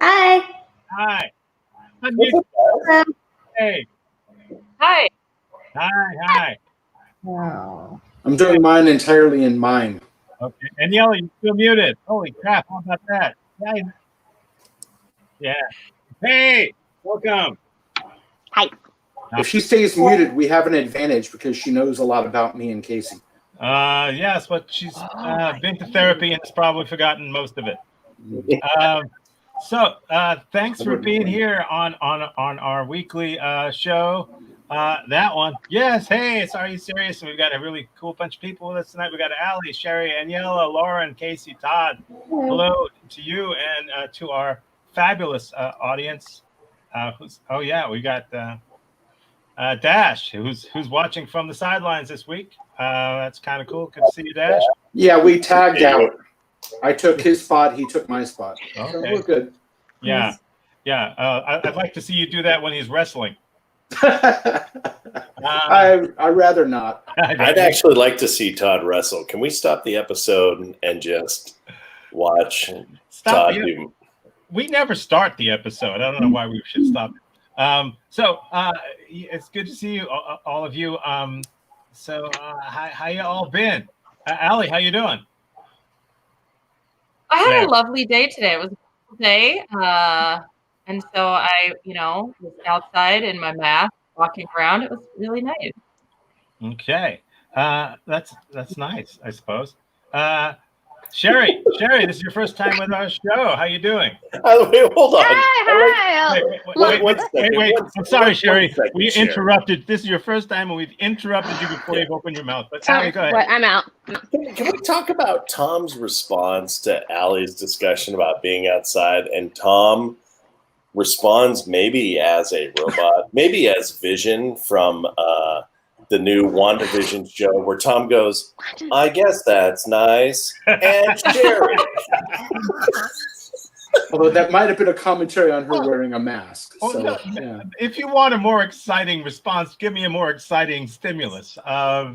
Hi. Hi. Hey. Hi. Hi. Oh. I'm doing mine entirely in mime. Okay. Aniela, you're still muted. Holy crap. How about that? Yeah. Hey. Welcome. Hi. If she stays muted, we have an advantage because she knows a lot about me and Casey. Yes, but she's been to therapy and has probably forgotten most of it. So thanks for being here on our weekly show. That one. Yes. Hey, Are You Serious? And we've got a really cool bunch of people with us tonight. We got Ali, Sheri, Aniela, Lauren, Casey, Todd. Hello to you and to our fabulous audience. We got Dash, who's watching from the sidelines this week. That's kind of cool. Good to see you, Dash. Yeah, we tagged out. I took his spot. He took my spot. Okay. So we're good. Yeah. I'd like to see you do that when he's wrestling. I'd rather not. I'd actually like to see Todd wrestle. Can we stop the episode and just watch Todd do? We never start the episode. I don't know why we should stop it. It's good to see you, all of you. How you all been? Ali, how you doing? I had a lovely day today. It was a beautiful day. And so I, was outside in my mask, walking around. It was really nice. Okay. That's nice, I suppose. Sheri, this is your first time with our show. How you doing? Wait, hold on. Hi. Wait. I'm sorry, Sheri. We interrupted. This is your first time, and we've interrupted you before you've opened your mouth. But Ali, go ahead. I'm out. Can we talk about Tom's response to Ali's discussion about being outside? And Tom responds maybe as a robot, maybe as Vision from the new WandaVision show, where Tom goes, I guess that's nice. And Sheri. Although that might have been a commentary on her wearing a mask. If you want a more exciting response, give me a more exciting stimulus. Wow,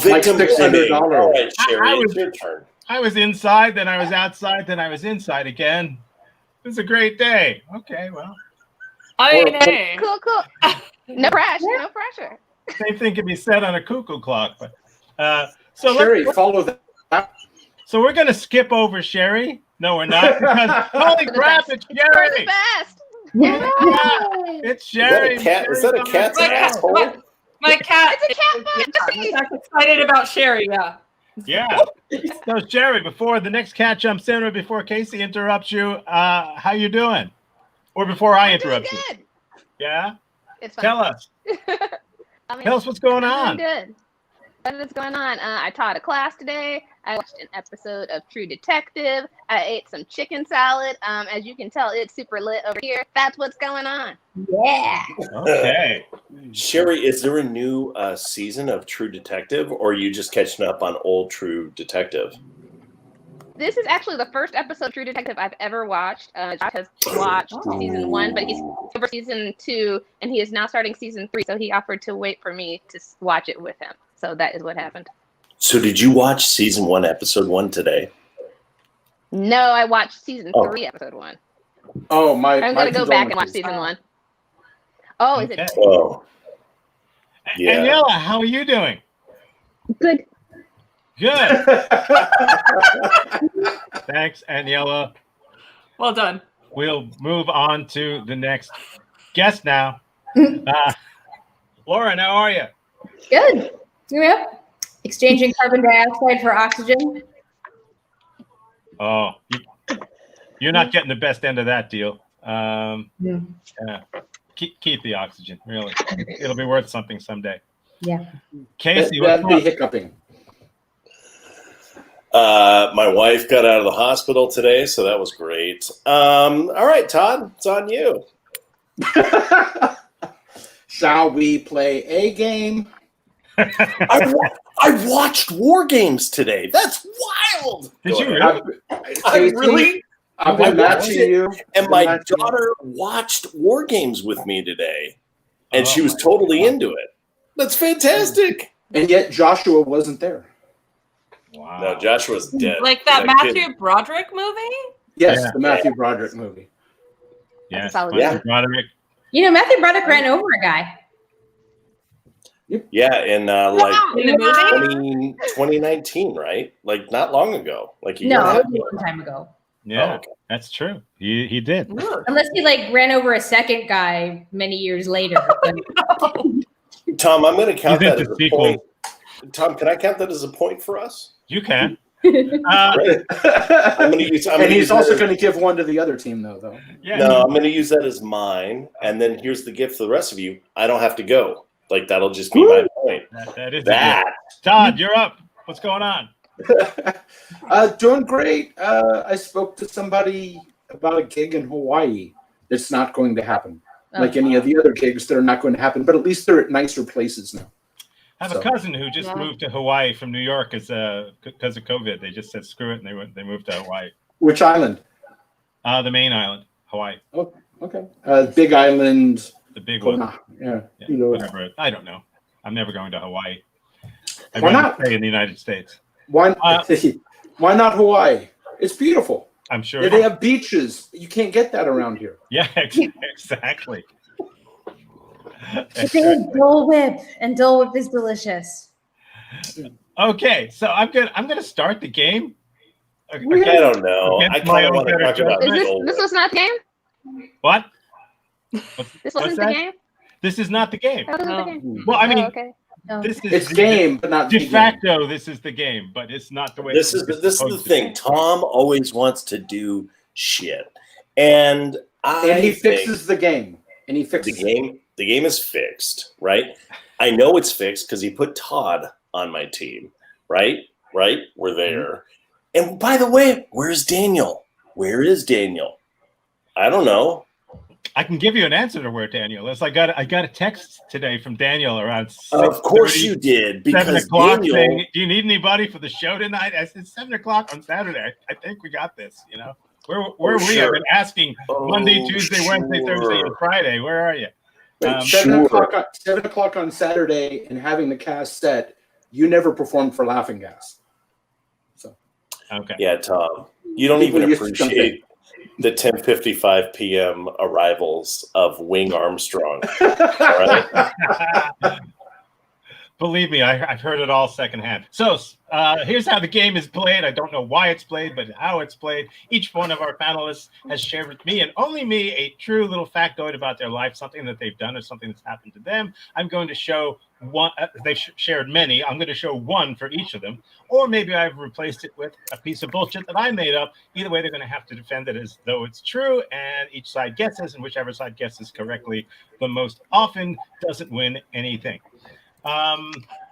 victim $600. All right, Sheri, it's your turn. I was inside, then I was outside, then I was inside again. It was a great day. Okay, well. Hey. Cool. No pressure. Same thing can be said on a cuckoo clock. But Sheri, follow that. So we're going to skip over Sheri. No, we're not. Because holy crap, it's Sheri. It's the best. Yeah. It's Sheri. Is that a cat's asshole? My cat. It's a cat. I'm excited about Sheri. Yeah. So Sheri, before the next cat jumps in, or before Casey interrupts you, how you doing? Or before I interrupt you? Good. Yeah. It's fun. Tell us. Tell us what's going on. Good. What is going on? I taught a class today. I watched an episode of True Detective. I ate some chicken salad. As you can tell, it's super lit over here. That's what's going on. Yeah. Okay. Sheri, is there a new season of True Detective, or are you just catching up on old True Detective? This is actually the first episode of True Detective I've ever watched. Josh has watched season 1, but he's over season 2, and he is now starting season 3. So he offered to wait for me to watch it with him. So that is what happened. So did you watch season 1, episode 1 today? No, I watched season 3, episode 1. Oh, I'm going to go back and watch season 1. Oh, is it? Oh. Yeah. Aniela, how are you doing? Good. Thanks, Aniela. Well done. We'll move on to the next guest now. Lauren, how are you? Good. Yep. Exchanging carbon dioxide for oxygen. Oh, you're not getting the best end of that deal. Yeah. Keep the oxygen, really. It'll be worth something someday. Yeah. Casey, that'd be hiccuping. My wife got out of the hospital today, so that was great. All right, Todd, it's on you. Shall we play a game? I watched War Games today. That's wild. Did you really? I've been matching you. And my daughter watched War Games with me today, and she was totally into it. That's fantastic. And yet Joshua wasn't there. Wow. No, Joshua's dead. Like that Matthew Broderick movie? Yes, Yeah. the Matthew Broderick movie. Yes, solid Matthew movie. Broderick. You know, Matthew Broderick ran over a guy. Yeah, in In the movie? 2019, right? Like not long ago. Like a year No, and a it half was a ago. long time ago. Yeah, Oh, okay. that's true. He did. Unless he like ran over a second guy many years later. But Tom, I'm going to count He's that into as a sequels. point. Tom, can I count that as a point for us? You can. Great. I'm going to use. And he's also going to give one to the other team, though. Yeah. No, I'm going to use that as mine, and then here's the gift for the rest of you. I don't have to go. Like that'll just be my point. That is That. Todd, you're up. What's going on? Doing great. I spoke to somebody about a gig in Hawaii that's not going to happen. Like any of the other gigs that are not going to happen, but at least they're at nicer places now. I have a cousin who just moved to Hawaii from New York because of COVID. They just said screw it and they moved to Hawaii. Which island? The main island, Hawaii. Oh, okay. Big Island. The big one. Yeah. Yeah, whatever. I don't know. I'm never going to Hawaii. I'd Why rather not? stay in the United States. Why not Hawaii? It's beautiful. I'm sure. Yeah, they have beaches. You can't get that around here. Yeah, exactly. they have Dole Whip, and Dole Whip is delicious. Okay, so I'm gonna start the game. I don't know. I Against my kind of own want to better talk about judgment. This was not the game? What? This What's wasn't the that? game? This is not the game. That wasn't the game. Well, I mean, okay. this is It's game, but not de the facto. This is the game, but it's not the way. This is the thing. Tom always wants to do shit, and he fixes the game. And he fixes the game. The game is fixed, right? I know it's fixed because he put Todd on my team, right? Right? We're there. And by the way, where's Daniel? Where is Daniel? I don't know. I can give you an answer to where Daniel is. I got a text today from Daniel around 6:30, Of course you did, because 7 o'clock Daniel. saying, "Do you need anybody for the show tonight?" I said 7 o'clock on Saturday. I think we got this. You know, where are we? Sure. I've been asking Monday, Tuesday, Wednesday, Thursday, and Friday. Where are you? Wait, 7 o'clock on Saturday and having the cast set, you never performed for Laughing Gas. So Okay. Yeah, Tom, you don't even People used to appreciate the 10:55 p.m. arrivals of Wing Armstrong. All right? Believe me, I've heard it all secondhand. So here's how the game is played. I don't know why it's played, but how it's played. Each one of our panelists has shared with me and only me a true little factoid about their life, something that they've done or something that's happened to them. I'm going to show one. They've shared many. I'm going to show one for each of them. Or maybe I've replaced it with a piece of bullshit that I made up. Either way, they're going to have to defend it as though it's true, and each side guesses, and whichever side guesses correctly the most often doesn't win anything.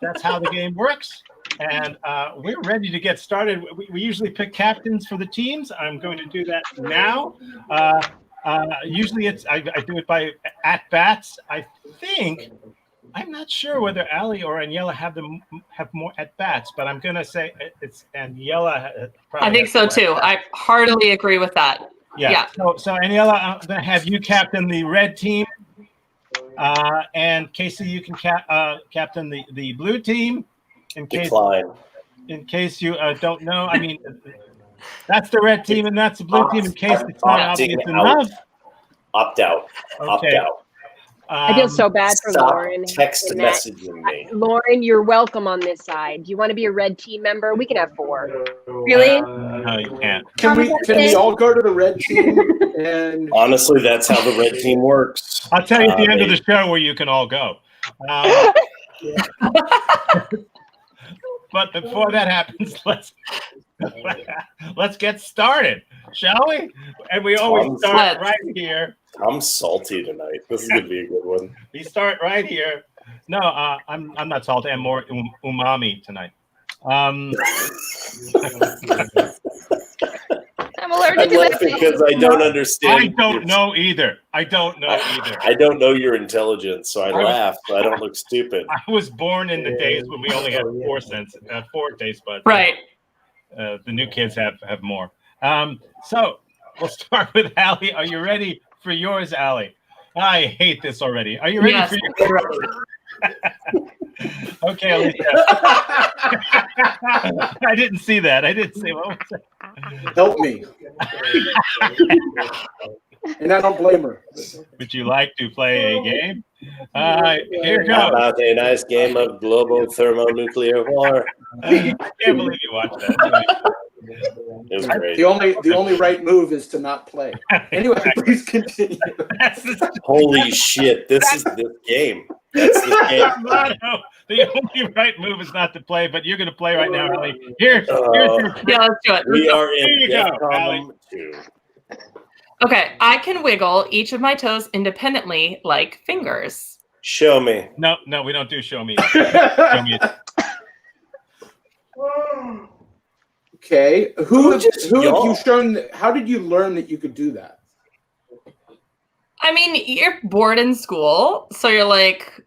That's how the game works, and we're ready to get started. We usually pick captains for the teams. I'm going to do that now. Usually I do it by at bats. I think I'm not sure whether Ali or Aniela have more at bats, but I'm going to say it's Aniela. I think so too. I heartily agree with that. Yeah. So Aniela, I'm going to have you captain the red team. And Casey, you can captain the blue team. In case you don't know, I mean, that's the red team and that's the blue team. In case it's not obvious enough, opt out. Okay. Opt out. I feel so bad for Stop Lauren. text messaging me. Lauren, you're welcome on this side. Do you want to be a red team member? We can have 4. Really? No, you can't. Can we all go to the red team? And Honestly, that's how the red team works. I'll tell you at the end of the show where you can all go. But before that happens, let's get started, shall we? And we always start right here. I'm salty tonight. This is gonna be a good one. We start right here. No, I'm not salty. I'm more umami tonight. I'm allergic to laughing that. because I don't understand. I don't know either. I don't know your intelligence, so I laugh so I don't look stupid. I was born in the days when we only had 4 taste buds. Right. The new kids have more. So we'll start with Allie. Are you ready for yours, Allie? I hate this already. Are you ready for yours? Okay, Alicia. I didn't see that. What was that? Help me. And I don't blame her. Would you like to play a game? Here How goes. about a nice game of global thermonuclear war? I can't believe you watched that. It was great. The only right move is to not play. Anyway, please continue. Holy shit! This is this game. That's this game. The only right move is not to play, but you're going to play right now, Ali. Here's your Yeah, let's do it. We are Here in you go, DEFCON 2. Okay, I can wiggle each of my toes independently like fingers. Show me. No, we don't do show me. Show me. Okay. Who have y'all? you shown? How did you learn that you could do that? I mean, you're bored in school, so you're like,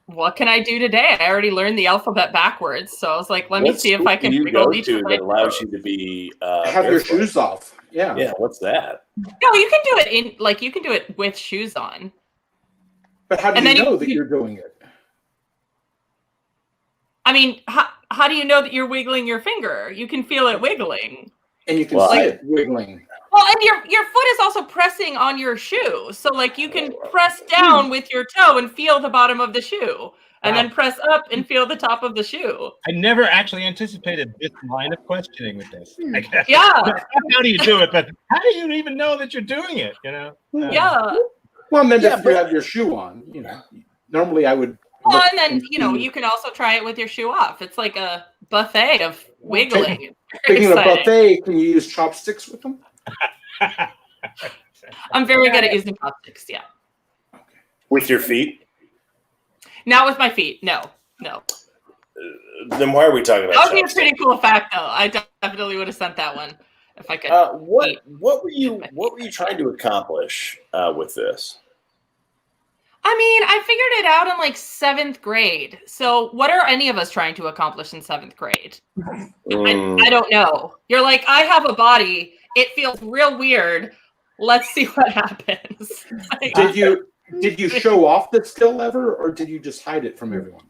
what can I do today? I already learned the alphabet backwards, so I was like, let me see if I can you wiggle go each to of my that allows toes. you to be Have your barefoot? shoes off. Yeah. Yeah, what's that? No, you can do it you can do it with shoes on. But how do And you then know you- that you're doing it? I mean, how do you know that you're wiggling your finger? You can feel it wiggling. And you can Well, see I- it wiggling. Well, and your foot is also pressing on your shoe. So like you can press down with your toe and feel the bottom of the shoe. And Wow. then press up and feel the top of the shoe. I never actually anticipated this line of questioning with this. Like, Yeah. how do you do it? But how do you even know that you're doing it? You know? Yeah. Well, and then Yeah, if you have your shoe on, normally I would. Well, look and then, and see- you can also try it with your shoe off. It's like a buffet of wiggling. It's very Speaking of exciting. buffet, can you use chopsticks with them? I'm very good at using chopsticks, yeah. With your feet? Not with my feet. No. Then why are we talking That about would be a chopsticks? pretty cool fact, though. I definitely would have sent that one if I could. What were you trying to accomplish with this? I mean, I figured it out in like 7th grade. So what are any of us trying to accomplish in 7th grade? I don't know. You're like, I have a body. It feels real weird. Let's see what happens. Like, Did you show off the skill ever, or did you just hide it from everyone?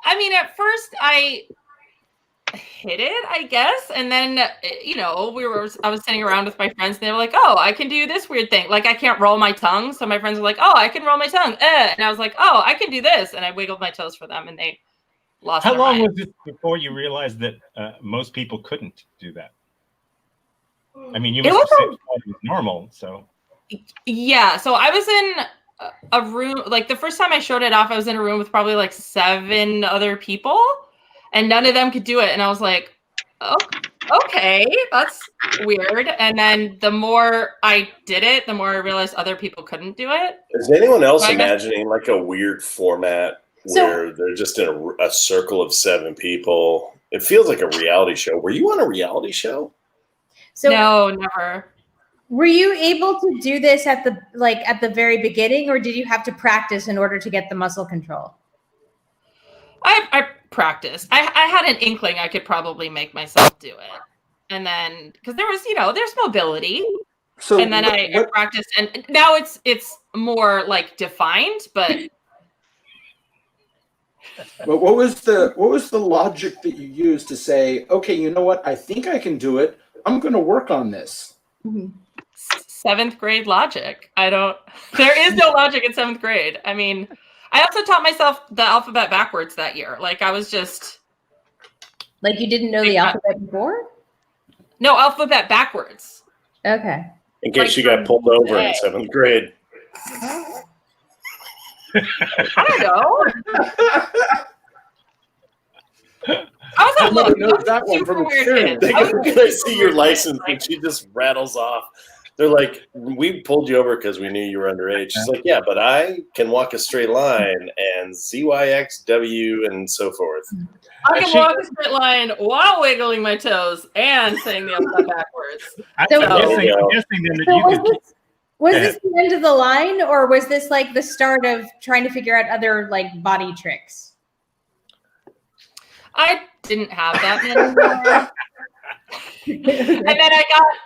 I mean, at first I hit it, I guess, and then I was sitting around with my friends, and they were like, "Oh, I can do this weird thing. Like I can't roll my tongue." So my friends were like, "Oh, I can roll my tongue," and I was like, "Oh, I can do this," and I wiggled my toes for them, and they lost. How their long mind. was it before you realized that most people couldn't do that? I mean, you It must have was said it was normal, so. Yeah, so I was in a room, like the first time I showed it off, I was in a room with probably like 7 other people, and none of them could do it. And I was like, oh, okay, that's weird. And then the more I did it, the more I realized other people couldn't do it. Is anyone else So I guess- imagining like a weird format So- where they're just in a circle of 7 people? It feels like a reality show. Were you on a reality show? So No, never. were you able to do this at the very beginning, or did you have to practice in order to get the muscle control? I practiced. I had an inkling I could probably make myself do it. And then, because there was, there's mobility. So And then I practiced, and now it's more like defined, but But what was the logic that you used to say, okay, you know what? I think I can do it. I'm going to work on this. 7th grade logic. There is no logic in 7th grade. I mean, I also taught myself the alphabet backwards that year. Like I was just, Like you didn't know the alphabet before? no, alphabet backwards. Okay. In case Like you got pulled over in today. 7th grade. I don't know. I was a Nobody knows I was a that one super from weird experience. kid. They I was a can super see your weird license kid. and she just rattles off. They're like, we pulled you over because we knew you were underage. She's like, yeah, but I can walk a straight line and ZYXW and so forth. I can walk a straight line while wiggling my toes and saying the alphabet backwards. I'm So- guessing Yeah. then that So you was could. was Go this the end of the line, or was this like the start of trying to figure out other like body tricks? I didn't have that many more. And then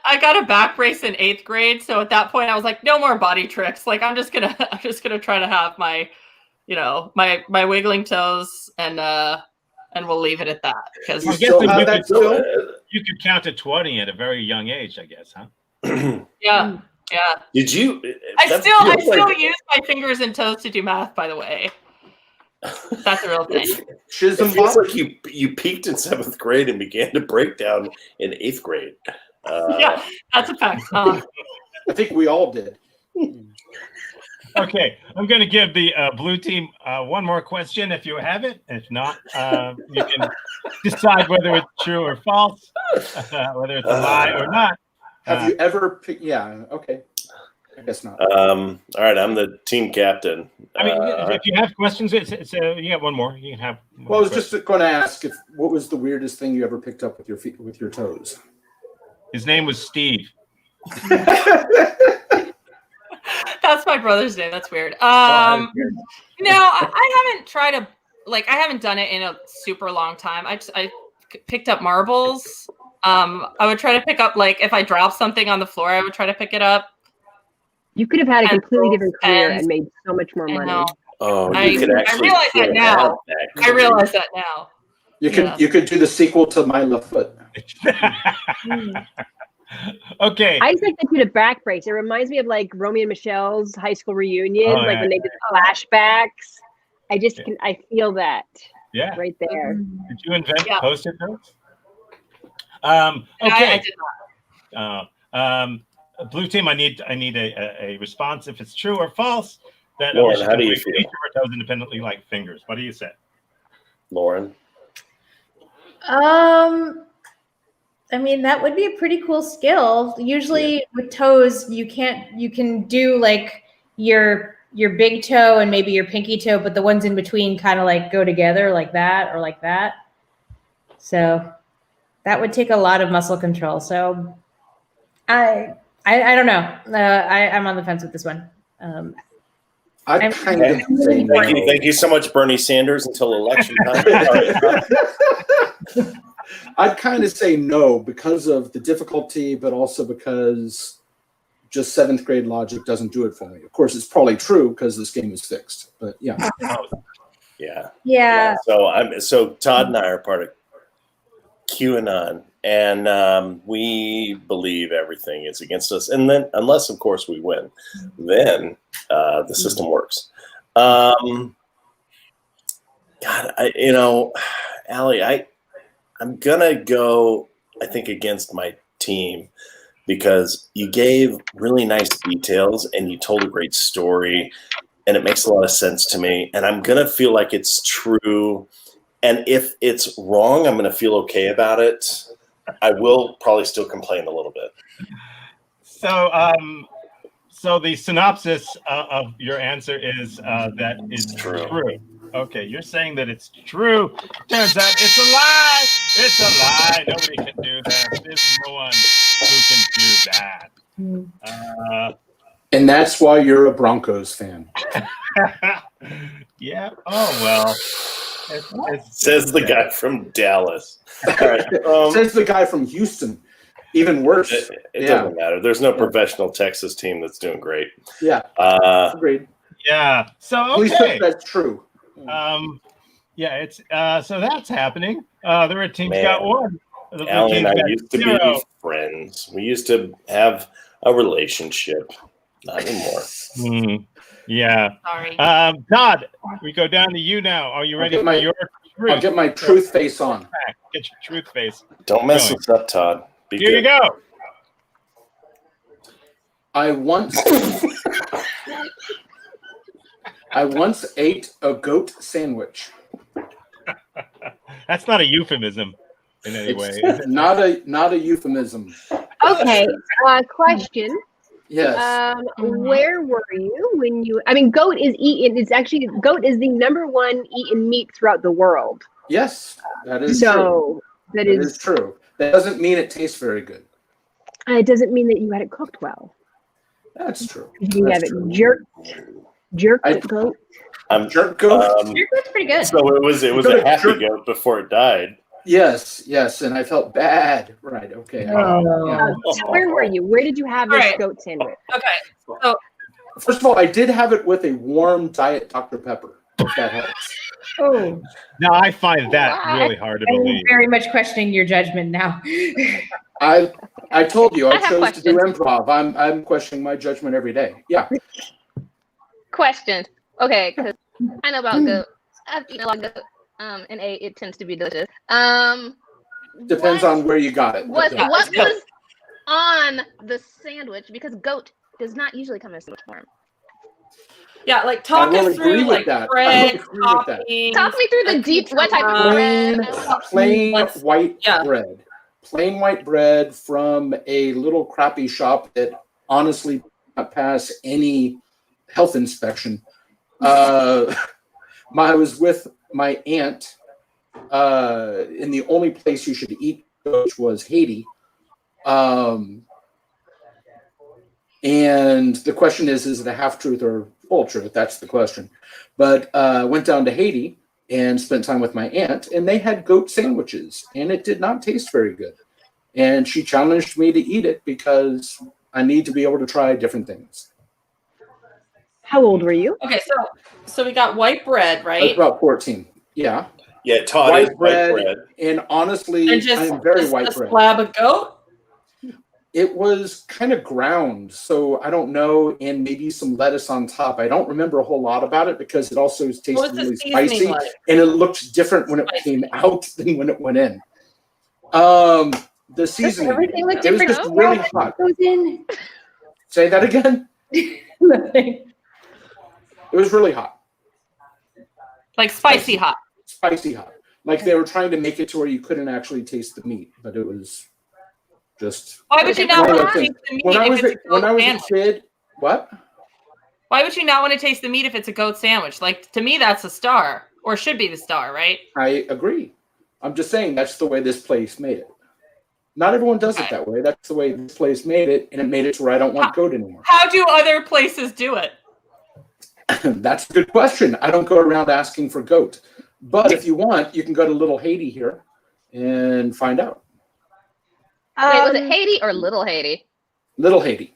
I got a back brace in 8th grade. So at that point I was like, no more body tricks. Like I'm just gonna try to have my, my wiggling toes and and we'll leave it at that. Because You still have that still? You could count to 20 at a very young age, I guess, huh? yeah. Did you? I still use my fingers and toes to do math. By the way, that's a real thing. It feels like you peaked in 7th grade and began to break down in 8th grade. Yeah, that's a fact. I think we all did. Okay, I'm going to give the blue team one more question if you have it. If not, you can decide whether it's true or false, whether it's a lie or not. Have you ever picked? Yeah, okay. I guess not. All right, I'm the team captain. I mean, if you have questions, you got one more. You can have. Well, I was just going to ask what was the weirdest thing you ever picked up with your feet, with your toes? His name was Steve. That's my brother's name. That's weird. No, I haven't tried I haven't done it in a super long time. I picked up marbles. I would try to pick up, like, if I drop something on the floor, I would try to pick it up. You could have had a completely different career and made so much more money. Oh, I realize that now. I realize that now. You could do the sequel to My Left Foot. Okay. I just like to do the back breaks. It reminds me of like Romeo and Michelle's high school reunion, when they did the flashbacks. I feel that. Yeah. Right there. Did you invent Post-it notes? Okay. I did not. Blue team, I need a response if it's true or false. That Lauren, how do you feel? Each of our toes independently like fingers. What do you say? Lauren? I mean, that would be a pretty cool skill. Usually with toes, you can do like your big toe and maybe your pinky toe, but the ones in between kind of like go together like that or like that. So that would take a lot of muscle control. So I don't know. I'm on the fence with this one. I'd kind of say no. Thank you so much, Bernie Sanders, until election time. I'd kind of say no because of the difficulty, but also because just 7th grade logic doesn't do it for me. Of course, it's probably true because this game is fixed. But yeah. Yeah. So Todd and I are part of QAnon, and we believe everything is against us. And then, unless of course we win, then the system works. God, Allie, I'm gonna go, I think, against my team because you gave really nice details and you told a great story, and it makes a lot of sense to me. And I'm gonna feel like it's true. And if it's wrong, I'm gonna feel okay about it. I will probably still complain a little bit. So the synopsis of your answer is that it's true. Okay, you're saying that it's true. Turns out it's a lie. It's a lie. Nobody can do that. There's no one who can do that. And that's why you're a Broncos fan. Yeah. Oh, well. Says the guy from Dallas. All right. Says the guy from Houston. Even worse. It doesn't matter. There's no professional Texas team that's doing great. Yeah. Agreed. Yeah. So, okay. At least that's true. It's so that's happening. The red team's got one. Allie and I used to be friends. We used to have a relationship. Not anymore. Yeah. Sorry. Todd, we go down to you now. Are you ready for your truth? I'll get my truth face on. Get your truth face. Don't mess this up, Todd. Here you go. I once ate a goat sandwich. That's not a euphemism in any way. It's not a euphemism. Okay. Question. Yes. Where were you when you? I mean, goat is eaten. It's actually goat is the #1 eaten meat throughout the world. Yes, that is true. That is true. That doesn't mean it tastes very good. It doesn't mean that you had it cooked well. That's true. You have it jerked goat. Jerk goat. Jerk goat's pretty good. So it was a happy goat before it died. Yes, and I felt bad. Right. Okay. So where were you? Where did you have this goat sandwich? Okay. So First of all, I did have it with a warm Diet Dr. Pepper. If that helps. Oh, Now I find that Why? really hard to I'm believe. very much questioning your judgment now. I told you I I have chose to do questions. improv. I'm questioning my judgment every day. Yeah. Questions. Okay, because I know about goat. I've eaten a lot of goat. And it tends to be delicious. Depends on where you got it. What Yeah. was on the sandwich? Because goat does not usually come in a sandwich form. Yeah, like talk I will us through agree with like that. I will bread, agree with that. toppings. Talk me through the deep. What type of bread? Plain What's- white yeah. bread. Plain white bread from a little crappy shop that honestly did not pass any health inspection. I was with my aunt in the only place you should eat, which was Haiti. And the question is it a half-truth or full truth? That's the question. But went down to Haiti and spent time with my aunt, and they had goat sandwiches, and it did not taste very good. And she challenged me to eat it because I need to be able to try different things. How old were you? Okay, so we got white bread, I was right? about 14. Yeah. Yeah, Todd is white bread. And honestly, And just, I'm very just white a bread. slab of goat? It was kind of ground, so I don't know, and maybe some lettuce on top. I don't remember a whole lot about it because it also tasted What's the really seasoning spicy, like? and it looked different when it Spicy. came out than when it went in. The seasoning, Everything looked it was different. just really hot. Goes in. Say that again? Nothing. It was really hot. Like spicy hot. Spicy hot. Like they were trying to make it to where you couldn't actually taste the meat, but it was just... Why would you not one of want the to things. taste the meat When I if was it's a when goat I was a sandwich? kid, what? Why would you not want to taste the meat if it's a goat sandwich? Like, to me, that's a star, or should be the star, right? I agree. I'm just saying that's the way this place made it. Not everyone does it that way. That's the way this place made it, and it made it to where I don't want goat anymore. How do other places do it? That's a good question. I don't go around asking for goat. But if you want, you can go to Little Haiti here and find out. Wait, was it Haiti or Little Haiti? Little Haiti.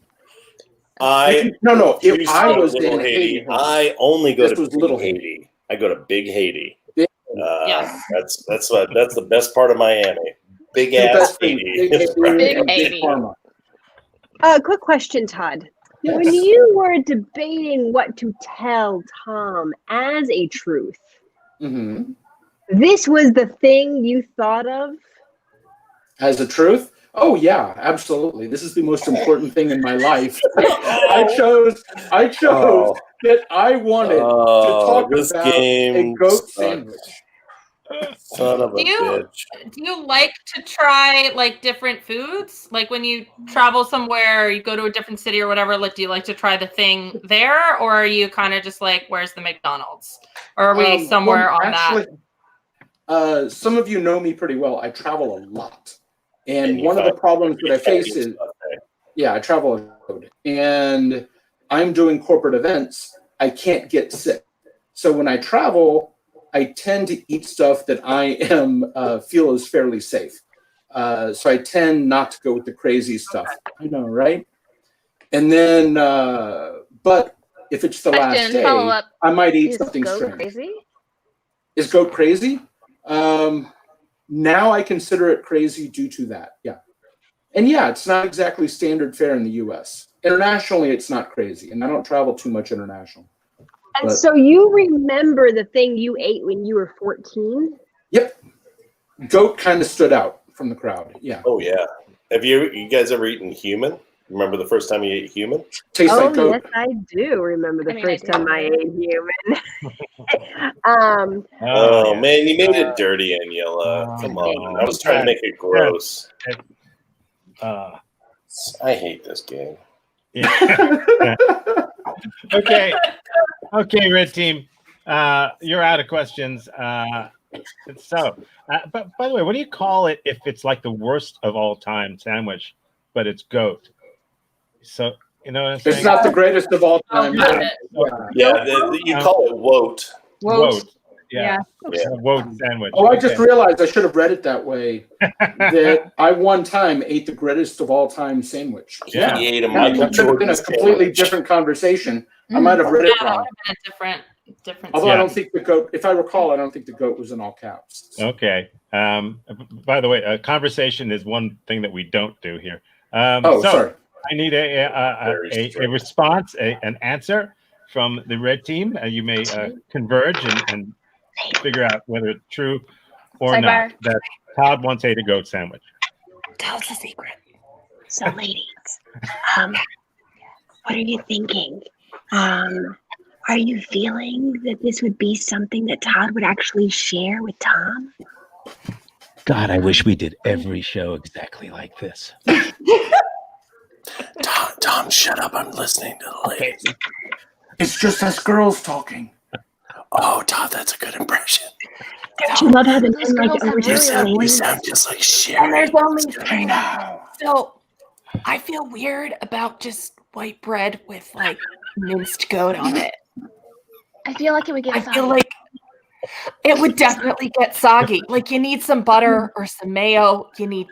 No. If I was in Haiti, I only go this to was Big Little Haiti. I go to Big Haiti. Yes. That's the best part of Miami. Big ass Haiti. Big Haiti. Pharma. Quick question, Todd. Yes. When you were debating what to tell Tom as a truth, Mm-hmm. this was the thing you thought of? As a truth? Oh yeah, absolutely. This is the most important thing in my life. I chose that I wanted to talk this about game a goat sucks. sandwich. Son of a bitch. Do you like to try like different foods? Like when you travel somewhere, or you go to a different city or whatever, like do you like to try the thing there, or are you kind of just like, where's the McDonald's? Or are we somewhere on that? Some of you know me pretty well. I travel a lot. And one of the problems that I face is, I travel a lot. And I'm doing corporate events. I can't get sick. So when I travel, I tend to eat stuff that I feel is fairly safe. So I tend not to go with the crazy stuff. I know, right? And then, but if it's the last day, I might eat something strange. Crazy? Is goat crazy? Now I consider it crazy due to that. Yeah. And yeah, it's not exactly standard fare in the US. Internationally, it's not crazy. And I don't travel too much international. And so you remember the thing you ate when you were 14? Yep. Goat kind of stood out from the crowd. Yeah. Oh yeah. Have you guys ever eaten human? Remember the first time you ate human? Tastes like goat. Yes, I do remember the first time I ate human. Man, you made it dirty, Aniela. Come on. I was trying to make it gross. I hate this game. Yeah. Okay, Red Team, you're out of questions. But by the way, what do you call it if it's like the worst of all time sandwich, but it's goat? So you know what I'm saying? It's not the greatest of all time. You call it woat. Woat. Yeah. Woat sandwich. Oh, I just realized I should have read it that way. That I one time ate the greatest of all time sandwich. Yeah, he ate a That Michael could have been a Jordan completely sandwich. different conversation. I might have read it wrong. Different. different. Although I don't think the goat, if I recall, I don't think the goat was in all caps. So. Okay. By the way, a conversation is one thing that we don't do here. Sorry. I need a response, an answer from the red team. You may converge and figure out whether it's true or not. That Todd once ate a goat sandwich. Tell us the secret. So, ladies, what are you thinking? Are you feeling that this would be something that Todd would actually share with Tom? God, I wish we did every show exactly like this. Tom, shut up. I'm listening to the ladies. It's just us girls talking. Oh, Todd, that's a good impression. Don't you love how the men like You sound just like Sheri. And there's only I know. So I feel weird about just white bread with like minced goat on it. I feel like it would get I feel like it would definitely get soggy. Like you need some butter or some mayo. You need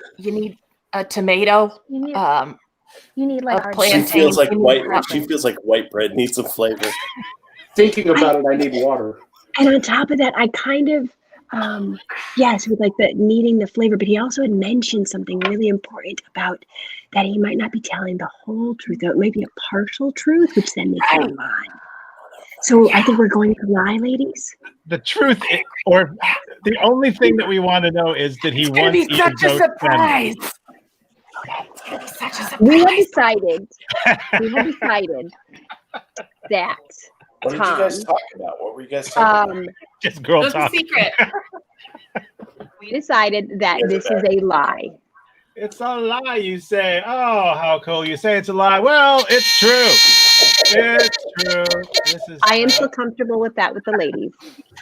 a tomato. You need like our She feels like white bread needs some flavor. Thinking about it, I need water. And on top of that, I kind of, yes, with like the needing the flavor, but he also had mentioned something really important about that he might not be telling the whole truth, though it might be a partial truth, which then makes him lie. So I think we're going to lie, ladies. The truth, or the only thing that we want to know is that he wants to eat a goat surprise. We have decided that What did you guys talk about? What were you guys talking about? Just girl That's a talk. secret. we decided that this is a lie. It's a lie, you say. Oh, how cool. You say it's a lie. Well, it's true. It's true. I am so comfortable with that with the ladies.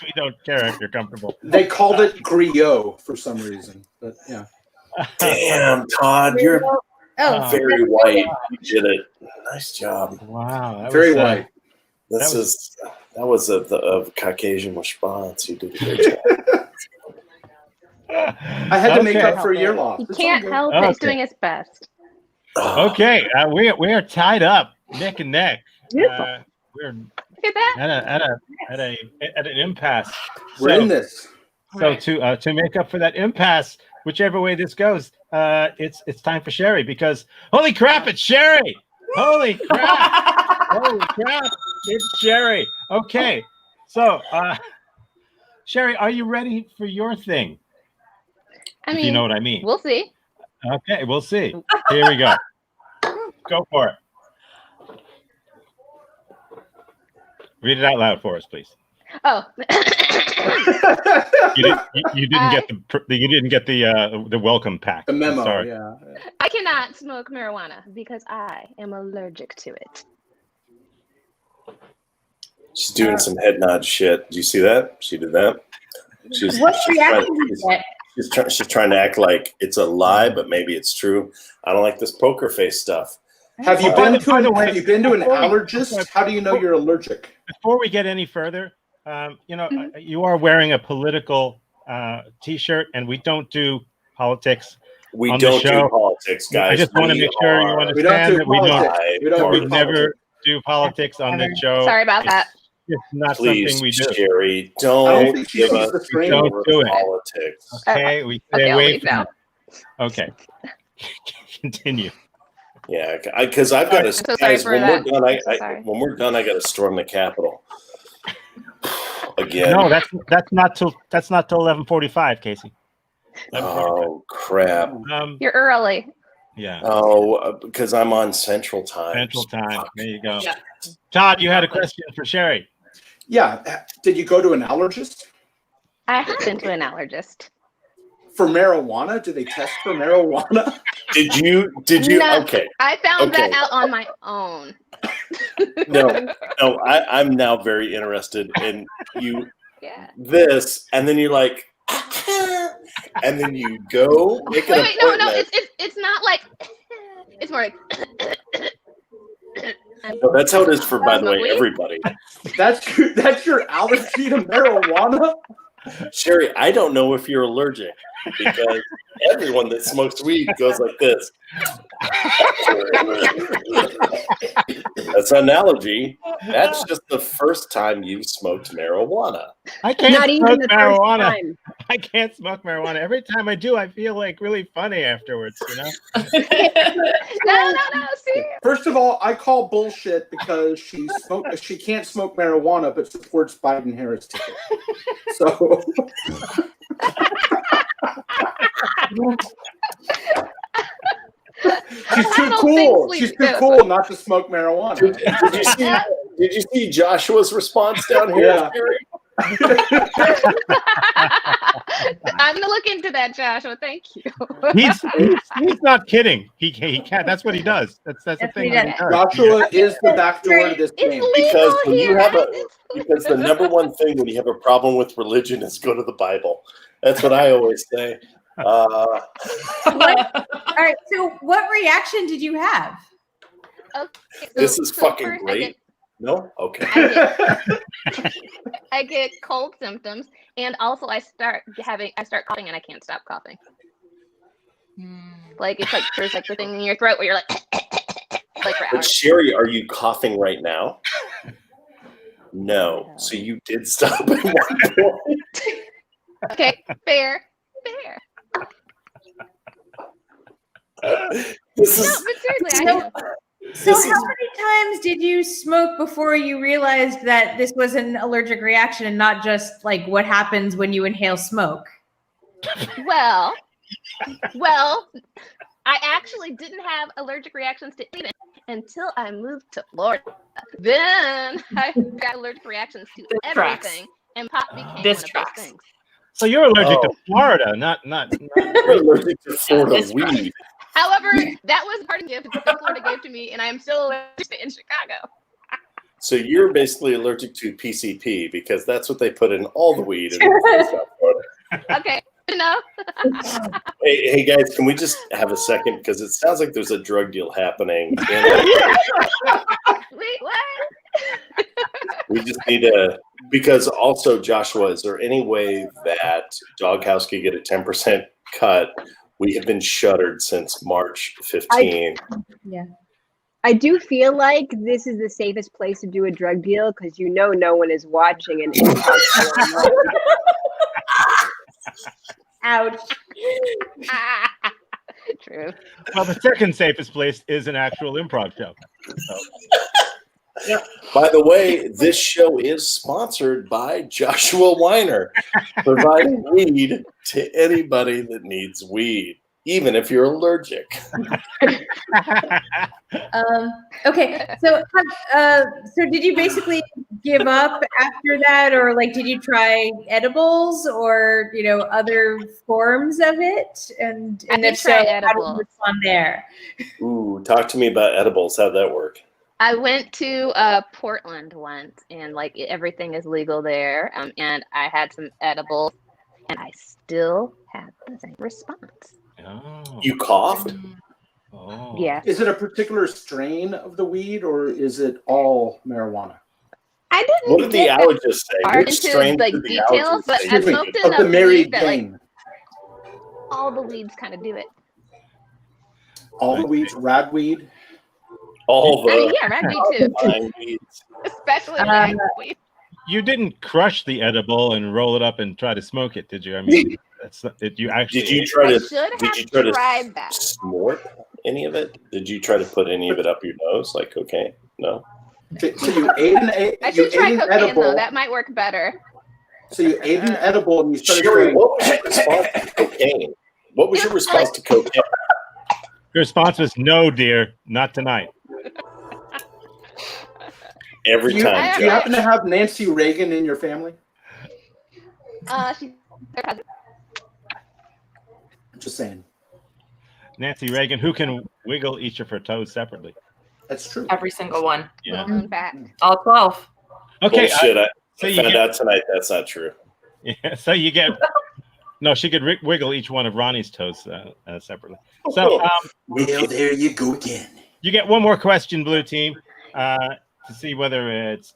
We don't care if you're comfortable. They called it griot for some reason, but yeah. Damn, Todd, you're very white. You did it. Nice job. Wow. Very white. That was a Caucasian response. You did a great job. I had to make up for a year loss. He can't help it. He's doing his best. Okay, we are tied up, neck and neck. We're Look at that. at an impasse. We're in this. So to make up for that impasse, whichever way this goes, it's time for Sheri, because holy crap, it's Sheri! Holy crap! Holy crap! It's Sheri. Okay, so Sheri, are you ready for your thing? I mean, if you know what I mean. We'll see. Okay, we'll see. Here we go. Go for it. Read it out loud for us, please. Oh. you didn't get the welcome pack. The memo. Sorry. Yeah. I cannot smoke marijuana because I am allergic to it. She's doing some head nod shit. Did you see that? She did that. She's trying to act like it's a lie, but maybe it's true. I don't like this poker face stuff. Have you been to an allergist? How do you know you're allergic? Before we get any further, you are wearing a political T-shirt, and we don't do politics. We don't do politics, guys. I just want to make sure you understand that we never do politics on this show. Sorry about that. It's not something we do. Sheri, don't give us politics. Okay, we stay away from it. Okay. Continue. Yeah, because I've got to, guys. When we're done, I got to storm the Capitol again. No, that's not till 11:45, Casey. Oh crap! You're early. Yeah. Oh, because I'm on Central Time. Central Time. There you go. Yeah. Todd, you had a question for Sheri. Yeah. Did you go to an allergist? I have been to an allergist. For marijuana? Do they test for marijuana? Did you? No, okay. I found that out on my own. No. I'm now very interested in you. Yeah. This, and then you're like, and then you go make an appointment. No. It's not like. It's more like. No, that's how it is for, by the way, everybody. That's your allergy to marijuana? Sheri, I don't know if you're allergic, because everyone that smokes weed goes like this. That's an allergy. That's just the first time you've smoked marijuana. I can't Not even smoke the marijuana. first time. I can't smoke marijuana. Every time I do, I feel like really funny afterwards, you know? No, see? First of all, I call bullshit because she can't smoke marijuana but supports Biden-Harris ticket. So she's too cool. She's too cool not to smoke marijuana. Did you see Joshua's response down here? Yeah. I'm gonna look into that, Joshua. Thank you. He's not kidding. He can't. That's what he does. That's the thing that he does. Joshua is the back door to this game. Because when you have because the number one thing when you have a problem with religion is go to the Bible. That's what I always say. All right. So, what reaction did you have? Okay, This is fucking first great. No? Okay. I get cold symptoms, and also I start coughing, and I can't stop coughing. Like it's like there's like the thing in your throat where you're like for But hours. Sheri, are you coughing right now? No. So you did stop at one point. Okay, fair. This No, is but seriously, I am. So, how many times did you smoke before you realized that this was an allergic reaction and not just like what happens when you inhale smoke? Well, I actually didn't have allergic reactions to anything until I moved to Florida. Then I got allergic reactions to everything, and pot became one of those things. So you're allergic to Florida, not You're allergic to Florida weed. However, that was part of the gift that Florida gave to me, and I am still allergic to it in Chicago. So you're basically allergic to PCP because that's what they put in all the weed in South Florida. Okay, enough. Hey guys, can we just have a second? Because it sounds like there's a drug deal happening. Wait, what? We just need to, because also, Joshua, is there any way that Doghouse could get a 10% cut? We have been shuttered since March 15. I do feel like this is the safest place to do a drug deal because no one is watching and Ouch. True. Well, the second safest place is an actual improv show. So. By the way, this show is sponsored by Joshua Weiner, providing weed to anybody that needs weed, even if you're allergic. Okay. So did you basically give up after that, or like did you try edibles or other forms of it? And if so, how did you respond there? Ooh, talk to me about edibles. How'd that work? I went to Portland once, and like everything is legal there. And I had some edibles, and I still had the same response. Oh. You coughed? Oh. Yeah. Is it a particular strain of the weed or is it all marijuana? I didn't. What did the allergist say? Hard Which into strain like did the details, allergist but say? I smoked Of enough the Mary weed that like Jane. all the weeds kind of do it. All the weeds, ragweed. All the I mean, yeah, ragweed too, fine weeds. especially ragweed. You didn't crush the edible and roll it up and try to smoke it, did you? I mean, you actually. Did you try I to? should Did you have try to tried that. snort any of it? Did you try to put any of it up your nose, like cocaine? No. So you ate I should try an cocaine edible. though. That might work better. So you ate an edible and you started Sheri, going, what was your response to cocaine? What was your response to cocaine? Your response was no, dear, not tonight. Every do you, time, do you Josh. happen to have Nancy Reagan in your family? She's their cousin. Just saying. Nancy Reagan, who can wiggle each of her toes separately. That's true. Every single one. Yeah. Little known fact. All 12. Okay. Bullshit. I you found get- out tonight that's not true. Yeah, so you get. No, she could wiggle each one of Ronnie's toes separately. So Well, there you go again. you get one more question, Blue Team, to see whether it's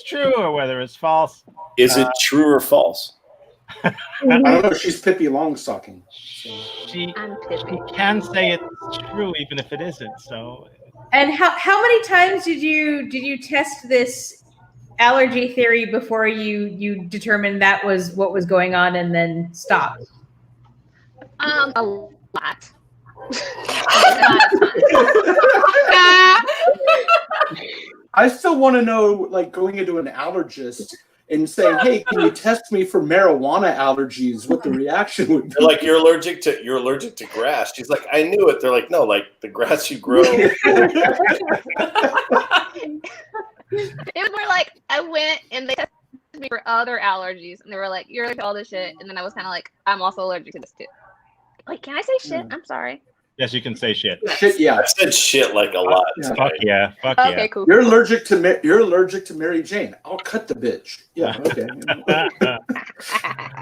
true or whether it's false. Is it true or false? I don't know. She's Pippi Longstocking. She I'm Pippi. can say it's true even if it isn't. So And how many times did you test this allergy theory before you determined that was what was going on and then stopped? A lot. A lot of times. I still want to know, like, going into an allergist and saying, "Hey, can you test me for marijuana allergies?" What the reaction would be? They're like, you're allergic to grass. She's like, I knew it. They're like, no, like the grass you grow. It was more like I went and they tested me for other allergies, and they were like, "You're allergic to all this shit," and then I was kind of like, "I'm also allergic to this too." Like, can I say shit? I'm sorry. Yes, you can say shit. Shit, yeah. I said shit like a lot. Yeah. Fuck yeah. Fuck Okay, yeah. cool. You're allergic to Mary Jane. I'll cut the bitch. Yeah, okay.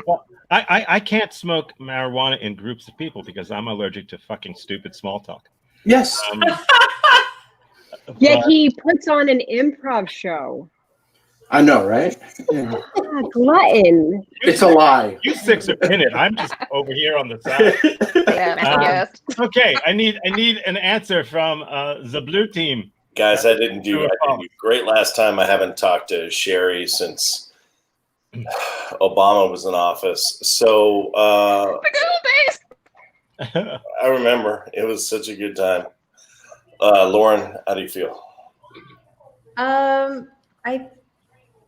Well, I can't smoke marijuana in groups of people because I'm allergic to fucking stupid small talk. Yes. Yet But- he puts on an improv show. I know, right? Yeah. Ah, glutton. It's a lie. You six are in it. I'm just over here on the side. Yeah, yes. Okay, I need an answer from the blue team. Guys, I didn't do great last time. I haven't talked to Sheri since Obama was in office. So I remember it was such a good time. Lauren, how do you feel?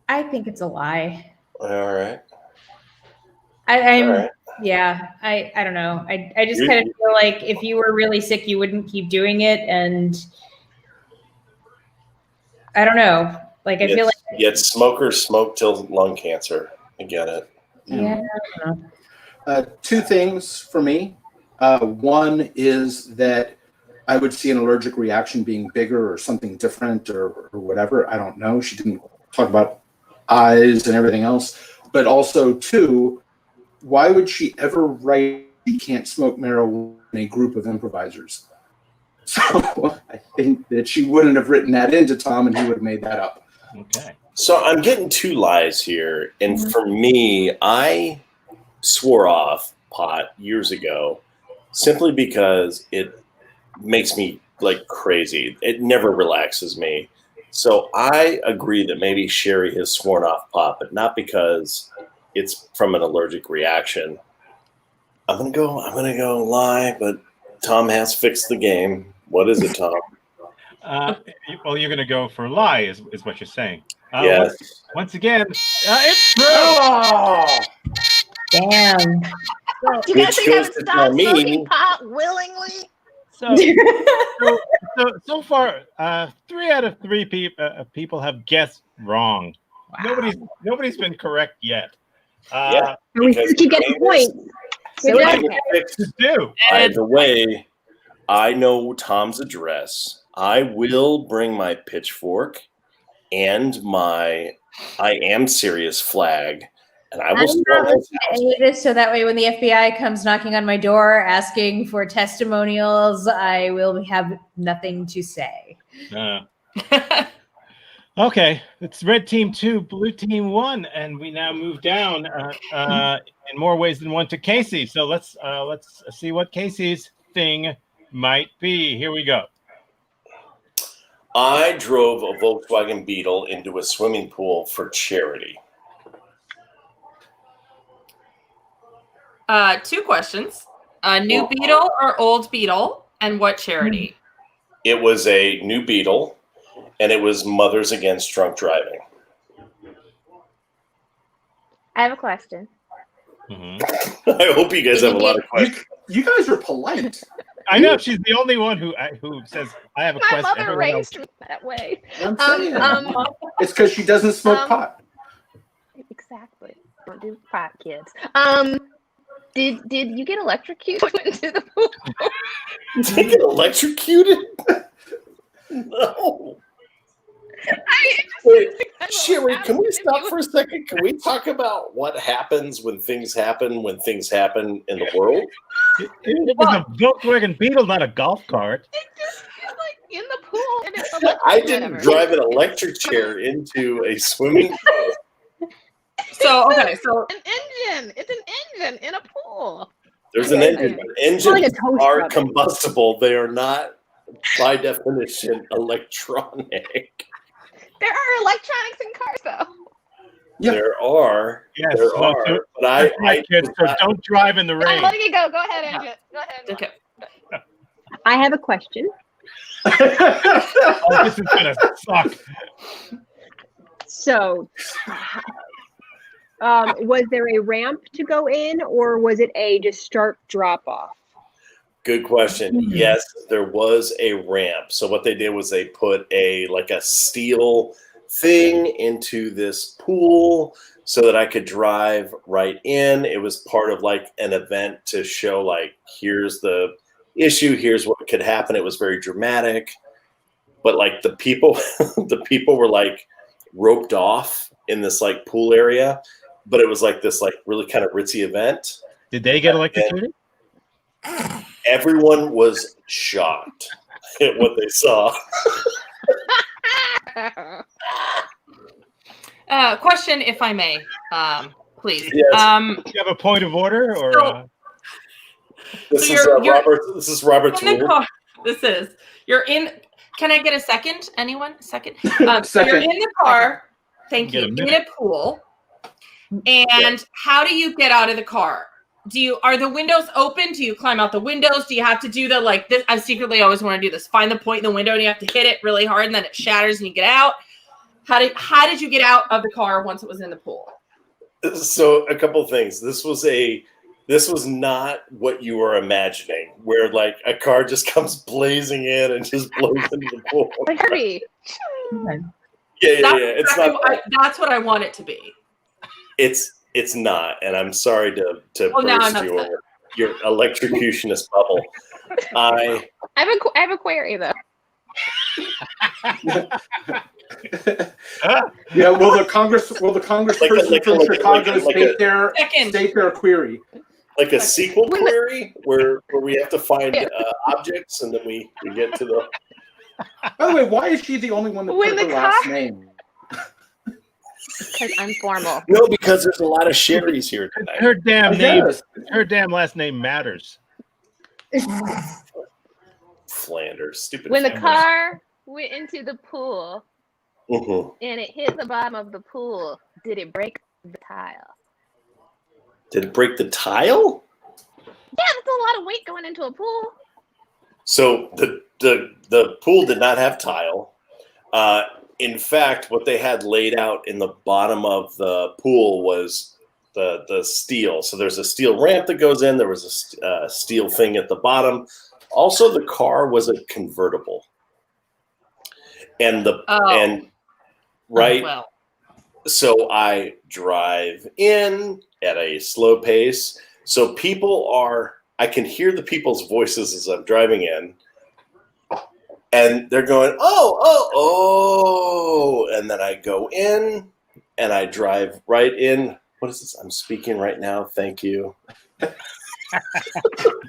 I think it's a lie. All right. I'm All right. yeah. I don't know. I just kind of feel like if you were really sick, you wouldn't keep doing it, and I don't know. Like I feel like Yet smokers smoke till lung cancer. I get it. yeah. I don't know. Two things for me. One is that I would see an allergic reaction being bigger or something different or whatever. I don't know. She didn't talk about eyes and everything else. But also, two, why would she ever write "you can't smoke marijuana" in a group of improvisers? So I think that she wouldn't have written that into Tom and he would have made that up. Okay. So I'm getting two lies here. And for me, I swore off pot years ago simply because it makes me like crazy. It never relaxes me. So I agree that maybe Sheri has sworn off pot, but not because it's from an allergic reaction. I'm gonna go lie, but Tom has fixed the game. What is it, Tom? Well, you're going to go for lie, is what you're saying. Yes. Once again, it's true. Oh! Damn. You Which guys think I goes would to stop tell me- smoking pot willingly? So far, 3 out of 3 people have guessed wrong. Wow. Nobody's been correct yet. Yeah. And we still keep getting points. Good job. To do. By the way, I know Tom's address. I will bring my pitchfork and my I am serious flag, and I will I'm storm not his listening to house. any of this, so that way when the FBI comes knocking on my door asking for testimonials, I will have nothing to say. Okay, it's red team 2, blue team 1, and we now move down in more ways than one to Casey. So let's see what Casey's thing might be. Here we go. I drove a Volkswagen Beetle into a swimming pool for charity. 2 questions. New Beetle or old Beetle, and what charity? It was a new Beetle, and it was Mothers Against Drunk Driving. I have a question. Mm-hmm. I hope you guys have a lot of questions. You guys are polite. I know she's the only one who says I have a My question. mother Everyone else- raised me that way. I'm saying. Um, It's because she doesn't smoke pot. Exactly. Don't do pot, kids. Did you get electrocuted into the pool? Did I get electrocuted? No. Wait, Sheri, can we stop for a second? Can we talk about what happens when things happen in the world? It was a Volkswagen Beetle, not a golf cart. It's like in the pool and it's electric, I didn't whatever. drive an electric chair into a swimming pool. So, okay, so An engine. It's an engine in a pool. There's an engine. But It's not like a engines toaster are oven. combustible. They are not by definition electronic. There are electronics in cars, though. Yeah. There are. Yes, There are. But I kids, so don't drive in the I'm rain. letting you go. Go ahead, Andrea. Go ahead. Okay. I have a question. Oh, this is gonna suck. So, was there a ramp to go in, or was it a just start drop off? Good question. Yes, there was a ramp. So what they did was they put a steel thing into this pool so that I could drive right in. It was part of like an event to show like, here's the issue, here's what could happen. It was very dramatic, but like the people were like roped off in this like pool area, but it was like this like really kind of ritzy event. Did they get electrocuted? Everyone was shocked at what they saw. Question, if I may, please. Yes. Do you have a point of order, or? This So is you're Robert. This is Robert's in the rule. car. This is. You're in. Can I get a second? Anyone? Second. So you're in the car. Thank you. In a pool. And how do you get out of the car? Are the windows open? Do you climb out the windows? Do you have to do the like this? I secretly always want to do this. Find the point in the window and you have to hit it really hard and then it shatters and you get out. How did you get out of the car once it was in the pool? So a couple of things. This was not what you were imagining, where like a car just comes blazing in and just blows into the pool. Like Herbie. Yeah. It's not. That's what I want it to be. It's not, and I'm sorry to now I'm burst upset. your electrocutionist bubble. I have a query though. Yeah, will the congressperson from Chicago state their query? Like a sequel query where we have to find objects and then we get to the. By the way, why is she the only one that put her last name? Because I'm formal. No, because there's a lot of Sheris here tonight. Her damn name. Her damn last name matters. Flanders, stupid. When the Flanders. car went into the pool Mhm. and it hit the bottom of the pool, did it break the tile? Did it break the tile? Yeah, that's a lot of weight going into a pool. So the pool did not have tile. In fact, what they had laid out in the bottom of the pool was the steel. So there's a steel ramp that goes in. There was a steel thing at the bottom. Also, the car was a convertible. And Well. So I drive in at a slow pace. So I can hear the people's voices as I'm driving in. And they're going, oh. And then I go in and I drive right in. What is this? I'm speaking right now. Thank you.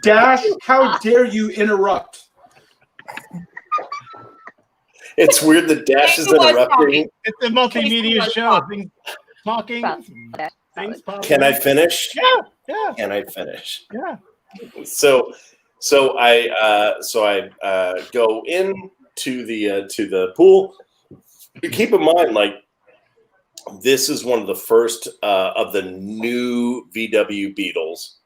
Dash, how dare you interrupt? It's weird that Dash is interrupting. It's a multimedia show. Things talking. Things popping. Can I finish? Yeah. Can I finish? Yeah. So I go in to the pool. Keep in mind, like, this is one of the first of the new VW Beetles,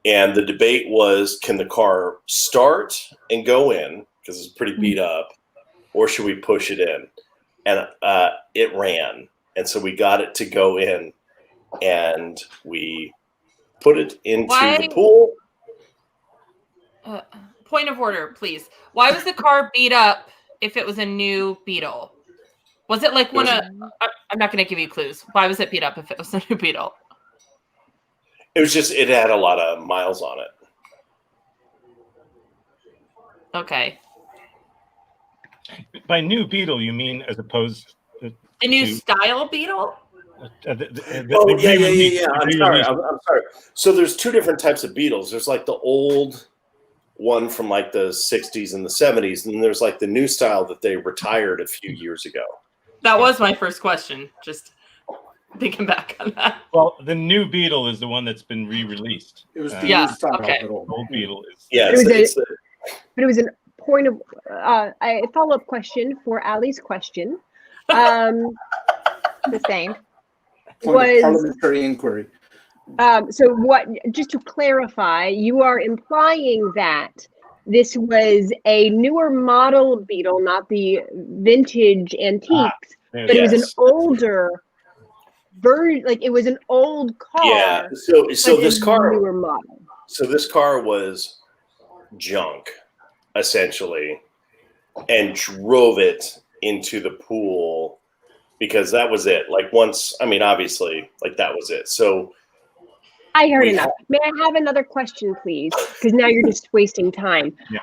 and the debate was: can the car start and go in because it's pretty beat up, or should we push it in? And it ran, and so we got it to go in, and we put it into the pool. Point of order, please. Why was the car beat up if it was a new Beetle? Was it like one of... I'm not going to give you clues. Why was it beat up if it was a new Beetle? It was just, it had a lot of miles on it. Okay. By new Beetle, you mean as opposed to... A new style Beetle? Yeah. I'm sorry. So there's two different types of Beetles. There's like the old one from like the 60s and the 70s, and then there's like the new style that they retired a few years ago. That was my first question. Just thinking back on that. Well, the new Beetle is the one that's been re-released. It was the new style. Okay. Old Beetle is. Yeah, but it was a point of a follow-up question for Allie's question. Sustained. Point of parliamentary inquiry. So what? Just to clarify, you are implying that this was a newer model Beetle, not the vintage antiques, but it was an older version. Like it was an old car. Yeah. So this car, newer model. So this car was junk, essentially, and drove it into the pool because that was it. Like once, I mean, obviously, like that was it. So. I heard enough. May I have another question, please? Because now you're just wasting time. Yeah.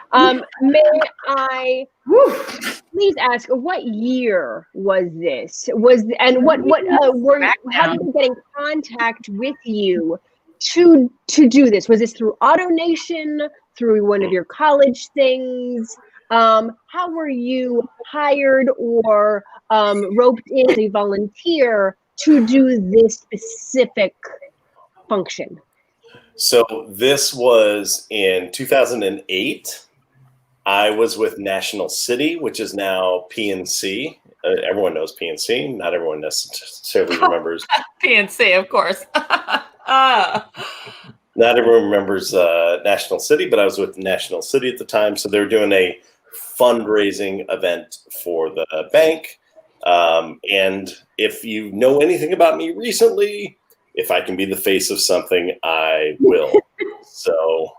May I please ask, what year was this? How did they get in contact with you to do this? Was this through AutoNation, through one of your college things? How were you hired or roped in as a volunteer to do this specific function? So this was in 2008. I was with National City, which is now PNC. Everyone knows PNC. Not everyone necessarily remembers. PNC, of course. Not everyone remembers National City, but I was with National City at the time. So they were doing a fundraising event for the bank. And if you know anything about me recently, if I can be the face of something, I will. So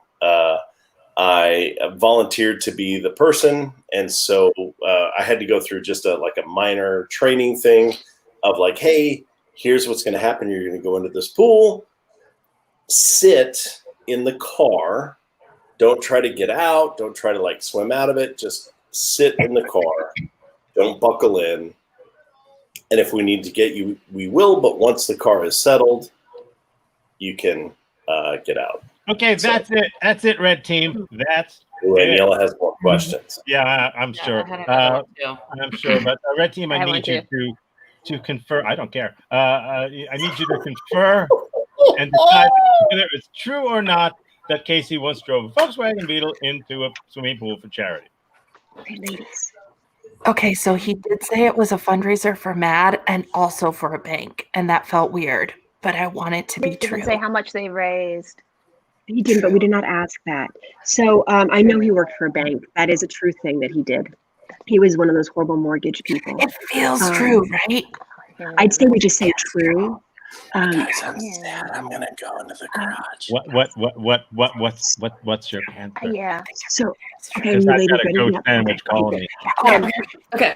I volunteered to be the person. And so I had to go through just a minor training thing of like, hey, here's what's going to happen. You're going to go into this pool, sit in the car. Don't try to get out. Don't try to swim out of it. Just sit in the car. Don't buckle in. And if we need to get you, we will. But once the car is settled, you can get out. Okay, that's it. That's it, Red Team. That's Aniela has more questions. Yeah, I'm sure. I'm sure. But Red Team, I need you to confer. I don't care. I need you to confer and decide whether it's true or not that Casey once drove a Volkswagen Beetle into a swimming pool for charity. Okay, ladies. Okay, so he did say it was a fundraiser for MAD and also for a bank, and that felt weird, but I want it to be true. Didn't say how much they raised. He didn't, but we did not ask that. So I know he worked for a bank. That is a true thing that he did. He was one of those horrible mortgage people. It feels true, right? I'd say we just say true. Guys, I'm sad. I'm gonna go into the garage. What's your answer? Yeah. So okay, I've ladies, got a ready? ghost Yeah. sandwich calling me. Okay.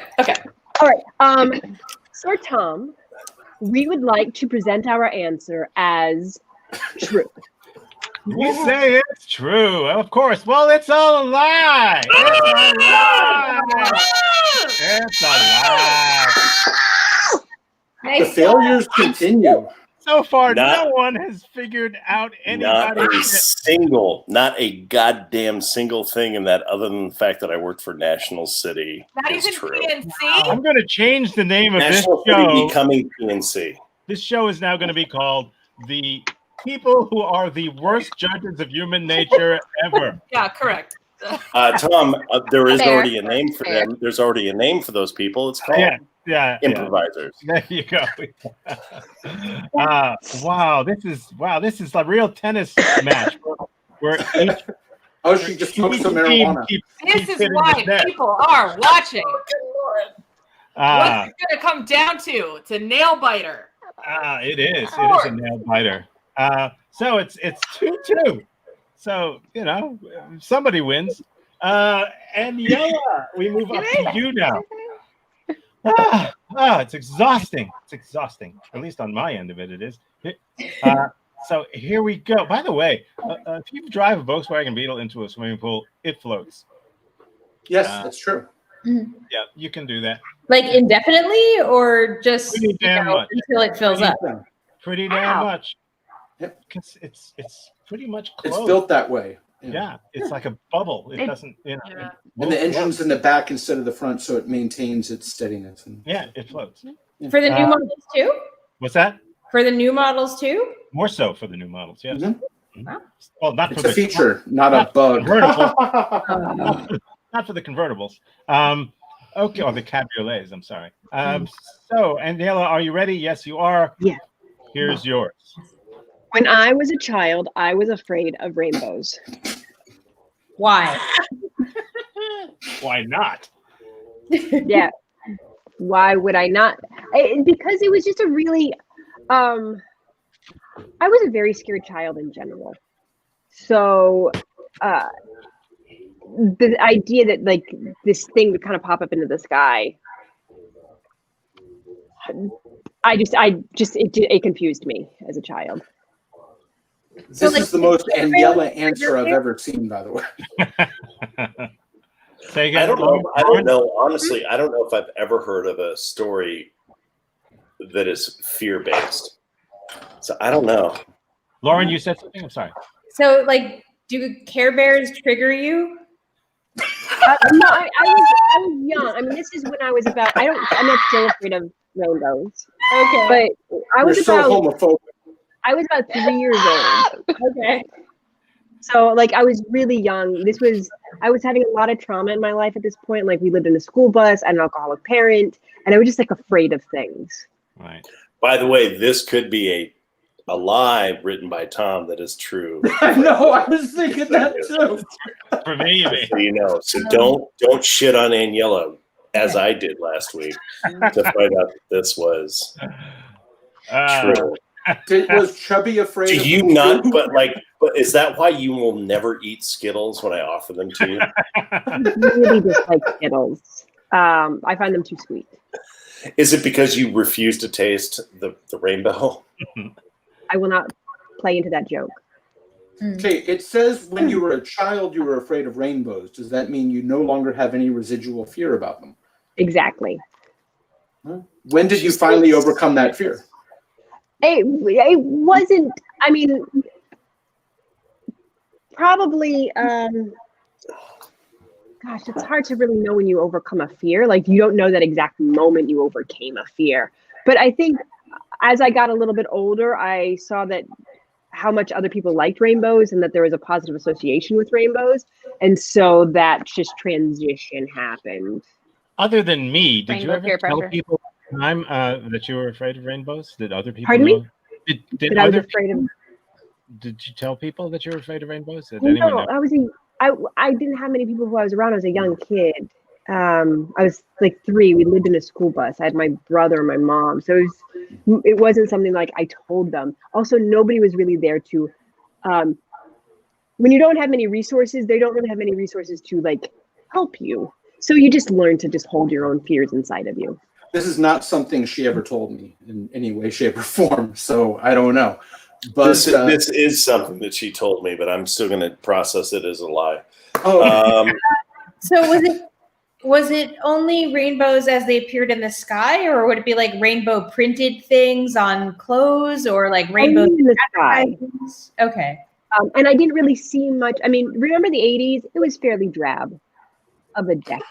All right. Sir Tom, we would like to present our answer as true. You say it's true, of course. Well, it's a lie. It's a lie. It's a lie. The failures continue. So far, no one has figured out anybody. Not a goddamn single thing in that, other than the fact that I worked for National City. Not is even true. PNC? I'm going to change the name of National this show. City becoming PNC. This show is now going to be called The People Who Are the Worst Judges of Human Nature Ever. Yeah, correct. Tom, there is Fair. already a name for them. There's already a name for those people. It's called improvisers. There you go. Wow, this is a real tennis match. Where she just smoked some marijuana. This is why people are watching. What's it going to come down to? It's a nail biter. It is. It is a nail biter. So it's 2-2. So, somebody wins. Aniela, we move up to you now. It's exhausting. It's exhausting. At least on my end of it is. So here we go. By the way, if you drive a Volkswagen Beetle into a swimming pool, it floats. Yes, that's true. Mm-hmm. Yeah, you can do that. Like indefinitely, or just Pretty damn much. until it fills up? Pretty damn much. Yep. Because it's pretty much closed. It's built that way. Yeah, it's like a bubble. It doesn't, And the engine's in the back instead of the front, so it maintains its steadiness. Yeah, it floats. For the new models too? What's that? For the new models too? More so for the new models, yes. Mm-hmm. Well, not It's for a feature, not a bug. Not for the convertibles. Okay, or the cabriolets. I'm sorry. So, Aniela, are you ready? Yes, you are. Yeah. Here's yours. When I was a child, I was afraid of rainbows. Why? Why not? Yeah. Why would I not? Because it was just a really, I was a very scared child in general. So, the idea that like this thing would kind of pop up into the sky, it confused me as a child. This is the most Aniela answer I've ever seen, by the way. Say again. I don't know. Honestly, I don't know if I've ever heard of a story that is fear-based. So I don't know. Lauren, you said something? I'm sorry. So, like, do Care Bears trigger you? No, I was young. I mean, this is when I was about. I'm not still afraid of rainbows. Okay. But I was You're so about. homophobic. I was about 3 years old. Okay. So, like, I was really young. I was having a lot of trauma in my life at this point. Like, we lived in a school bus. I had an alcoholic parent, and I was just like afraid of things. Right. By the way, this could be a lie written by Tom that is true. I know. I was thinking that too. For me, you mean. So you know. So don't shit on Aniela as I did last week to find out that this was true. Was Chubby afraid? Do of you him not? too? But is that why you will never eat Skittles when I offer them to you? I really dislike Skittles. I find them too sweet. Is it because you refuse to taste the rainbow? I will not play into that joke. Okay, it says when you were a child, you were afraid of rainbows. Does that mean you no longer have any residual fear about them? Exactly. When did you finally overcome that fear? It wasn't. I mean, probably. Gosh, it's hard to really know when you overcome a fear. Like, you don't know that exact moment you overcame a fear. But I think as I got a little bit older, I saw that how much other people liked rainbows and that there was a positive association with rainbows. And so that just transition happened. Other than me, did you Rainbow ever peer tell pressure. people at the time that you were afraid of rainbows? Did other people Pardon know? me? Did That I was other afraid of. Did you tell people that you were afraid of rainbows? Did anyone No, know? I didn't have many people who I was around. I was a young kid. I was like 3. We lived in a school bus. I had my brother and my mom. So it wasn't something like I told them. Also, nobody was really there to, when you don't have many resources, they don't really have many resources to like help you. So you just learn to just hold your own fears inside of you. This is not something she ever told me in any way, shape, or form. So I don't know. But This is something that she told me, but I'm still going to process it as a lie. oh, So was it only rainbows as they appeared in the sky, or would it be like rainbow printed things on clothes, or like rainbow Only in the sky. advertisements? Okay. And I didn't really see much. I mean, remember the 80s? It was fairly drab of a decade.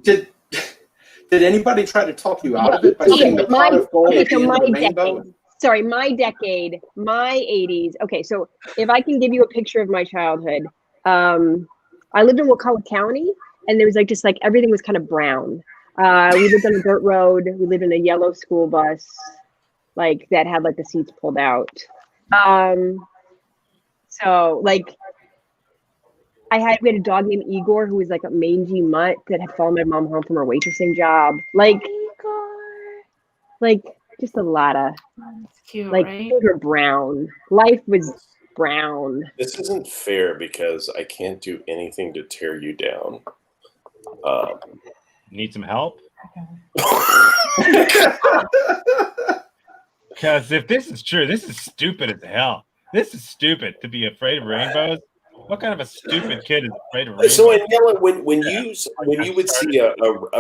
did anybody try to talk you out of it by saying the pot of gold at the end of the rainbow? Sorry, my decade, my 80s. Okay, so if I can give you a picture of my childhood, I lived in Wakulla County, and there was like just like everything was kind of brown. We lived on a dirt road. We lived in a yellow school bus, like that had like the seats pulled out. So like we had a dog named Igor who was like a mangy mutt that had followed my mom home from her waitressing job. Like just a lot of That's cute, like right? things were brown. Life was brown. This isn't fair because I can't do anything to tear you down. Need some help? Because if this is true, this is stupid as hell. This is stupid to be afraid of rainbows. What kind of a stupid kid is afraid of rainbows? So, Aniela, when you would see a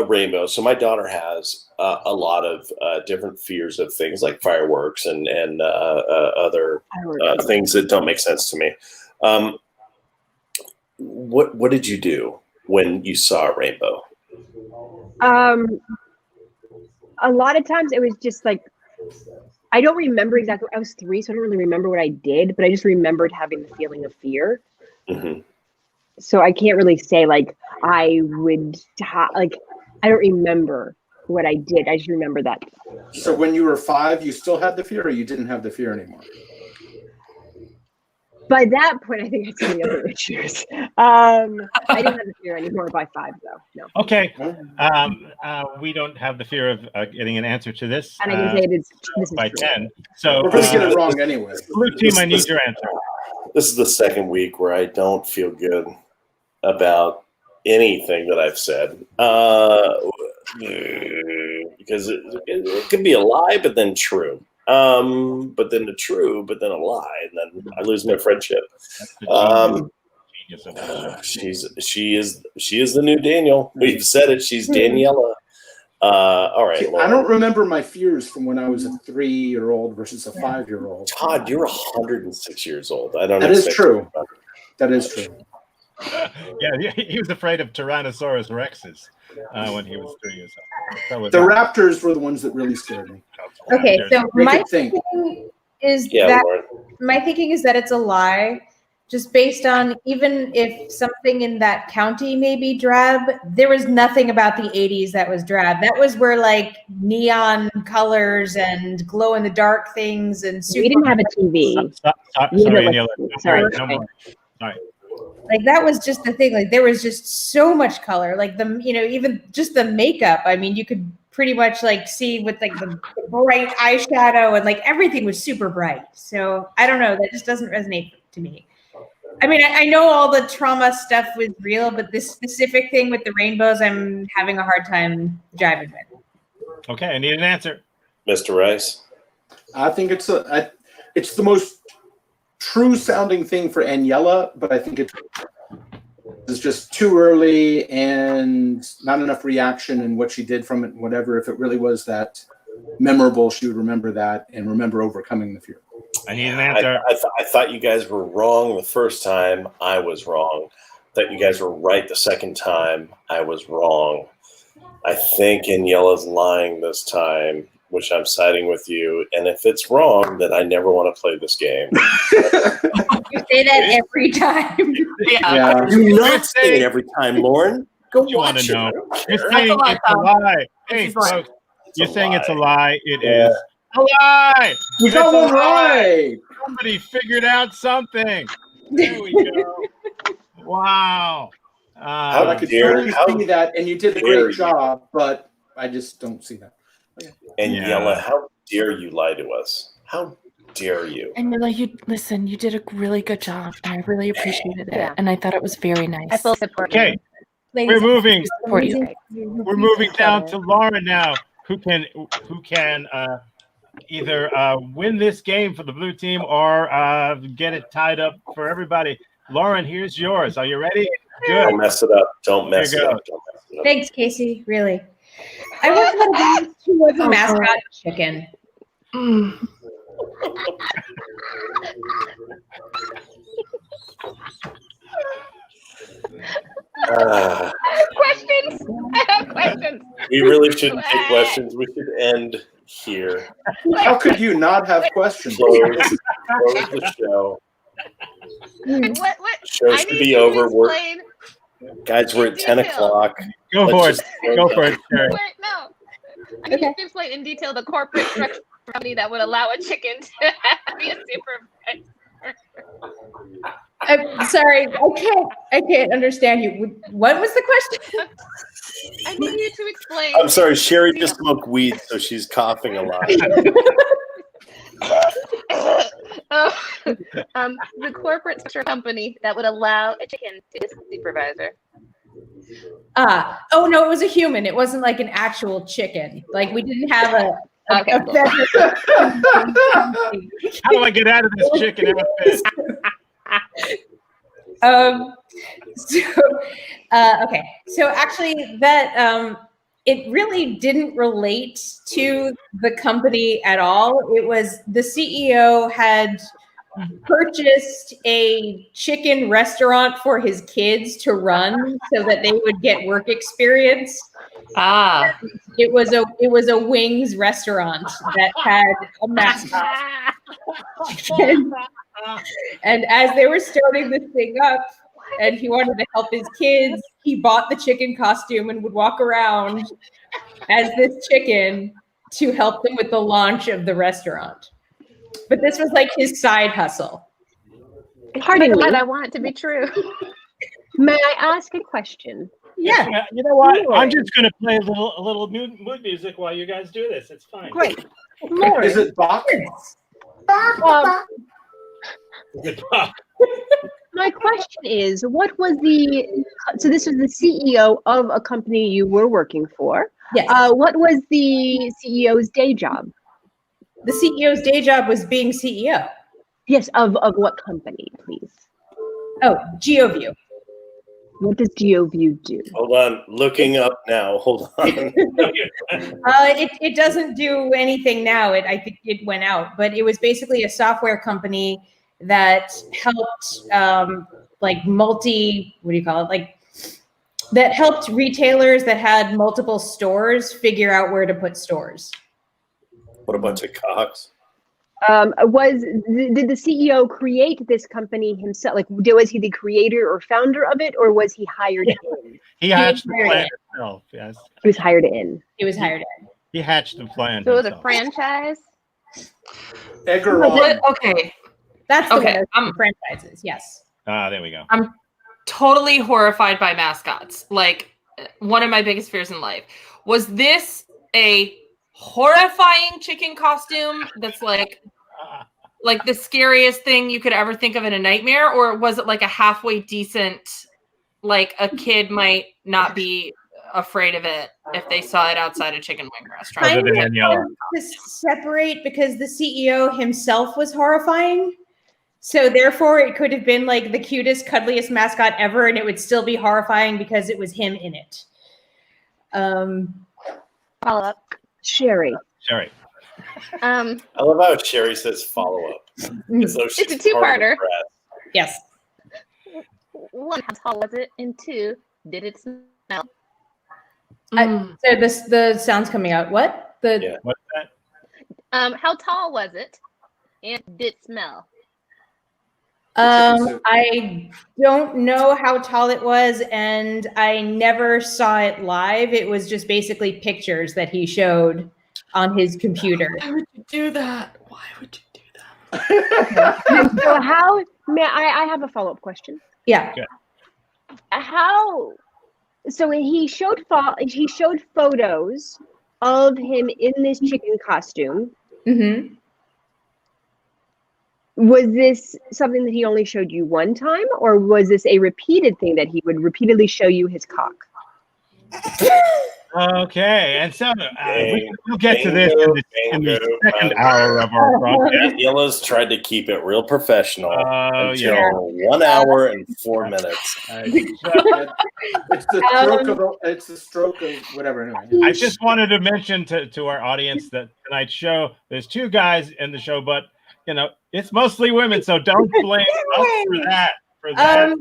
rainbow, so my daughter has a lot of different fears of things like fireworks and other things that don't make sense to me. What did you do when you saw a rainbow? A lot of times it was just like I don't remember exactly. I was 3, so I don't really remember what I did, but I just remembered having the feeling of fear. Mm-hmm. So I can't really say like I would like I don't remember what I did. I just remember that. So when you were 5, you still had the fear, or you didn't have the fear anymore? By that point, I think I had so many other issues. I didn't have the fear anymore by 5, though. No. Okay. We don't have the fear of getting an answer to this. And I can say this is by true. 10. So We're going to get it wrong anyway. Blue team, I need your answer. This is the second week where I don't feel good about anything that I've said. Because it could be a lie, but then true. But then a true, but then a lie, and then I lose my friendship. She is the new Daniel. We've said it. She's Daniela. All right. See, I don't remember my fears from when I was a 3-year-old versus a 5-year-old. Todd, you're 106 years old. I don't. That is true. That is true. Yeah, he was afraid of Tyrannosaurus Rexes when he was 3 years old. The raptors were the ones that really scared me. Okay, so my thinking is my thinking is that it's a lie, just based on even if something in that county may be drab, there was nothing about the 80s that was drab. That was where like neon colors and glow in the dark things and we didn't have a TV. Sorry, Aniela. Sorry. No more. Sorry. Like that was just the thing. Like there was just so much color. Like even just the makeup. I mean, you could pretty much like see with like the bright eyeshadow and like everything was super bright. So I don't know. That just doesn't resonate to me. I mean, I know all the trauma stuff was real, but this specific thing with the rainbows, I'm having a hard time jiving with. Okay, I need an answer. Mr. Rice. I think it's the most true sounding thing for Aniela, but I think it's just too early and not enough reaction and what she did from it and whatever. If it really was that memorable, she would remember that and remember overcoming the fear. I need an answer. I thought you guys were wrong the first time. I was wrong. I thought you guys were right the second time. I was wrong. I think Aniela's lying this time, which I'm siding with you. And if it's wrong, then I never want to play this game. You say that every time. Yeah. Do not say it every time, Lauren. Go you want watch to know. it. You're saying it's a lie. Hey, folks, you're saying it's a lie. It is a lie. You got one right. Somebody figured out something. There we go. Wow. I could totally see that, and you did a great job, but I just don't see that. And Aniela, how dare you lie to us? How dare you? Aniela, you did a really good job, and I really appreciated it, and I thought it was very nice. I feel supported. Okay, we're moving. We're moving down to Lauren now, who can either win this game for the blue team or get it tied up for everybody. Lauren, here's yours. Are you ready? Good. Don't mess it up. Don't mess it up. Thanks, Casey. Really. I was who was a mascot chicken. I have questions. We really shouldn't take questions. We should end here. How could you not have questions? Close the show. What? Show should be over. Guys, we're at 10 o'clock. Go for it. Go for it, Sheri. No. I need to explain in detail the corporate structure company that would allow a chicken to be a supervisor. I'm sorry, I can't understand you. What was the question? I need you to explain. I'm sorry, Sheri just smoked weed, so she's coughing a lot. The corporate structure company that would allow a chicken to be a supervisor. Oh no, it was a human. It wasn't like an actual chicken. Like we didn't have a Cool. How do I get out of this chicken outfit? Okay. So actually that it really didn't relate to the company at all. It was the CEO had purchased a chicken restaurant for his kids to run so that they would get work experience. Ah. It was a wings restaurant that had a mascot. And as they were starting this thing up, and he wanted to help his kids, he bought the chicken costume and would walk around as this chicken to help them with the launch of the restaurant. But this was like his side hustle. Pardon me. But I want it to be true. May I ask a question? Yeah. You know what? I'm just going to play a little mood music while you guys do this. It's fine. Great. Is it Bach? My question is, what was so this was the CEO of a company you were working for. Yes. What was the CEO's day job? The CEO's day job was being CEO. Yes, of what company, please? Oh, GeoView. What does GeoView do? Hold on, looking up now. Hold on. It doesn't do anything now. I think it went out, but it was basically a software company that helped that helped retailers that had multiple stores figure out where to put stores. What a bunch of cocks. Did the CEO create this company himself? Like, was he the creator or founder of it, or was he hired in? He hatched the plan himself. Yes. He was hired in. He was hired in. He hatched the plan. So it was a himself. franchise. Edgar Okay. That's the Okay, one of the franchises. Yes. Ah, there we go. I'm totally horrified by mascots. Like, one of my biggest fears in life. Was this a horrifying chicken costume that's like the scariest thing you could ever think of in a nightmare? Or was it like a halfway decent, like a kid might not be afraid of it if they saw it outside a chicken wing restaurant? Other than Aniela. To separate because the CEO himself was horrifying. So therefore it could have been like the cutest, cuddliest mascot ever, and it would still be horrifying because it was him in it. Follow up. Sheri. I love how Sheri says follow up. It's a two-parter. Yes. One, how tall was it? And two, did it smell? So the sound's coming out. What? What's that? How tall was it? And did it smell? I don't know how tall it was, and I never saw it live. It was just basically pictures that he showed on his computer. Why would you do that? Why would you do that? So I have a follow-up question. Yeah. Okay. So he showed photos of him in this chicken costume. Mm-hmm. Was this something that he only showed you one time, or was this a repeated thing that he would repeatedly show you his cock? Okay, and so we'll get to this in the second hour of our broadcast. Aniela's tried to keep it real professional until yeah. 1 hour and 4 minutes. It's the stroke of whatever. Anyway. I just wanted to mention to our audience that tonight's show, there's two guys in the show, but it's mostly women, so don't blame us for that.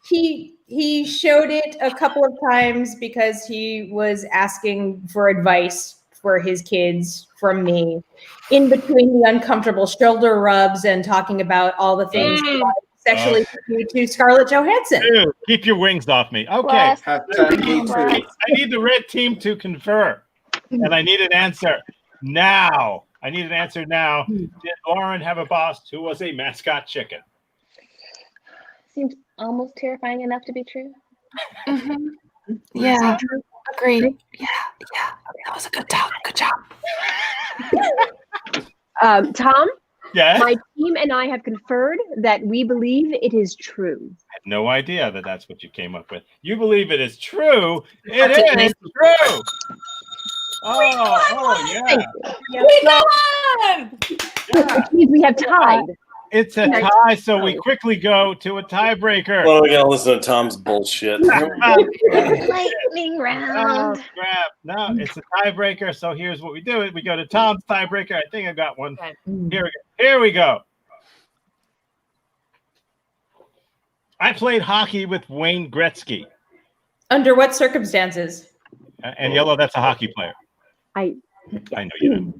He showed it a couple of times because he was asking for advice for his kids from me in between the uncomfortable shoulder rubs and talking about all the things sexually to Scarlett Johansson. Dude, keep your wings off me. Okay. I I need the red team to confer, and I need an answer now. Did Lauren have a boss who was a mascot chicken? Seems almost terrifying enough to be true. Mm-hmm. Yeah. Agreed. Yeah. That was a good job. Good job. Tom? Yes? My team and I have conferred that we believe it is true. I had no idea that that's what you came up with. You believe it is true? It is true! Oh, yeah. We won! Which means we have tied. It's a tie, so we quickly go to a tiebreaker. Well, we gotta listen to Tom's bullshit. Lightning Oh, round. crap. No, it's a tiebreaker, so here's what we do. We go to Tom's tiebreaker. I think I got one. Here we go. I played hockey with Wayne Gretzky. Under what circumstances? And yellow, that's a hockey player. I I know you know.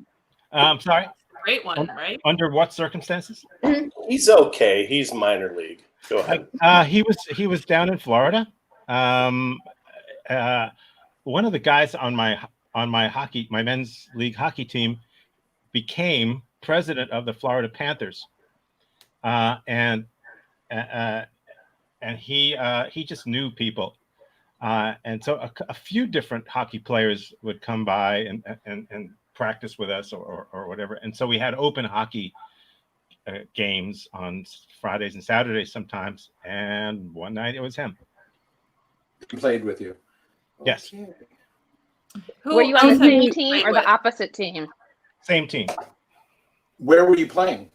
I'm sorry. Great one, right? Under what circumstances? He's okay. He's minor league. Go ahead. He was down in Florida. One of the guys on my men's league hockey team became president of the Florida Panthers, and he just knew people, and so a few different hockey players would come by and practice with us or whatever, and so we had open hockey games on Fridays and Saturdays sometimes, and one night it was him. He played with you. Yes. Okay. Were you on the same team or the opposite team? Same team. Where were you playing?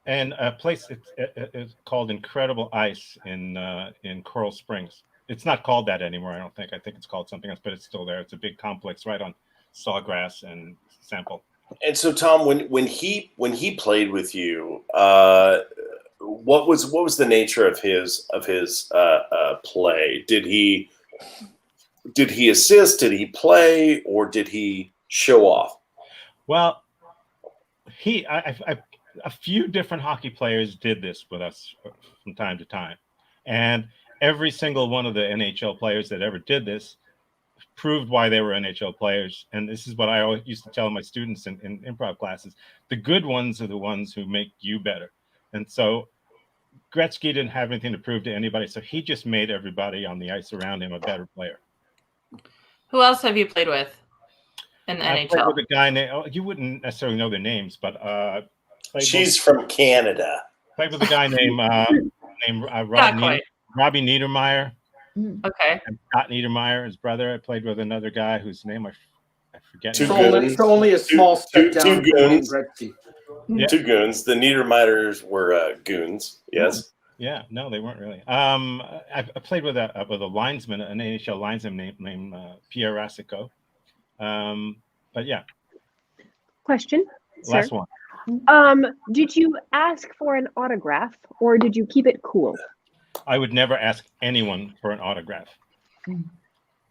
And a place it's called Incredible Ice in Coral Springs. It's not called that anymore, I don't think. I think it's called something else, but it's still there. It's a big complex right on Sawgrass and Sample. And so, Tom, when he played with you, what was the nature of his play? Did he assist? Did he play, or did he show off? Well, a few different hockey players did this with us from time to time, and every single one of the NHL players that ever did this proved why they were NHL players. And this is what I always used to tell my students in improv classes: the good ones are the ones who make you better. And so Gretzky didn't have anything to prove to anybody, so he just made everybody on the ice around him a better player. Who else have you played with in the I NHL? played with a guy named, you wouldn't necessarily know their names, but She's from Canada. Played with a guy named Robbie Niedermeyer. Okay. And Scott Niedermeyer, his brother. I played with another guy whose name I forget. It's only a small step down from Wayne Gretzky. Yeah. Two goons. The Niedermeyers were goons. Yes. Yeah, no, they weren't really. I played with a linesman, an NHL linesman named Pierre Rasico. But yeah. Question. Last sir. one. Did you ask for an autograph or did you keep it cool? I would never ask anyone for an autograph.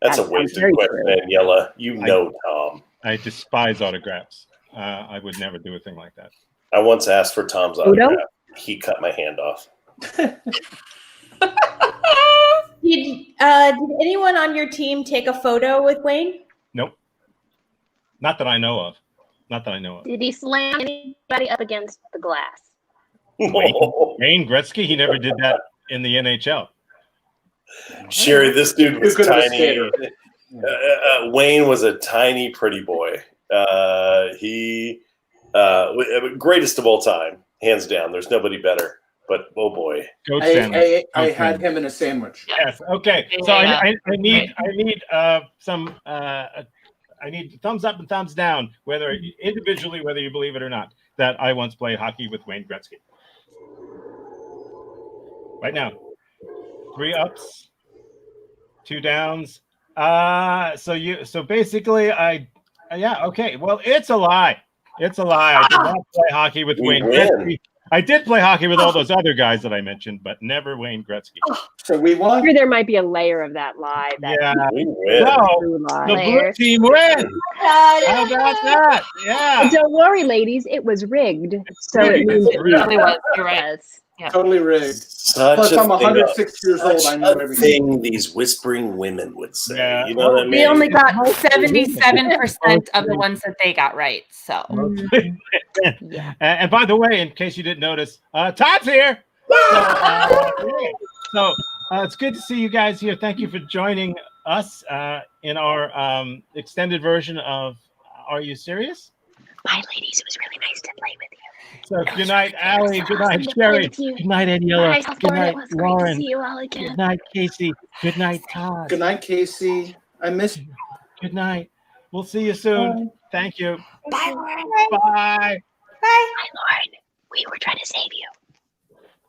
That's a wasted question, Aniela. You know, Tom. I despise autographs. I would never do a thing like that. I once asked for Tom's autograph. He cut my hand off. Did anyone on your team take a photo with Wayne? Nope. Not that I know of. Did he slam anybody up against the glass? Wayne Gretzky, he never did that in the NHL. Sheri, this dude was tiny. Wayne was a tiny, pretty boy. Greatest of all time, hands down. There's nobody better. But oh boy, I had him in a sandwich. Yes. Okay. So I need thumbs up and thumbs down, whether individually, whether you believe it or not, that I once played hockey with Wayne Gretzky. Right now, 3 ups, 2 downs. So basically, okay. Well, it's a lie. It's a lie. I did not play hockey with Wayne Gretzky. I did play hockey with all those other guys that I mentioned, but never Wayne Gretzky. So we won. I'm sure there might be a layer of that lie. We win. The blue team wins. How about that? Yeah. Don't worry, ladies. It was rigged. So it means It really was. You're right. Yeah. Totally rigged. Plus, I'm 106 years old. I know everything. These whispering women would say. Yeah. You know what I mean? We only got 77% of the ones that they got right. So, And by the way, in case you didn't notice, Todd's here. So it's good to see you guys here. Thank you for joining us in our extended version of Are You Serious? Bye, ladies. It was really nice to play with you. So good night, Allie. Good night, Sheri. Good night, Aniela. Good night, Lauren. See you all again. Good night, Casey. Good night, Todd. Good night, Casey. I miss you. Good night. We'll see you soon. Thank you. bye, Lauren. Bye. Hi, Lauren. We were trying to save you.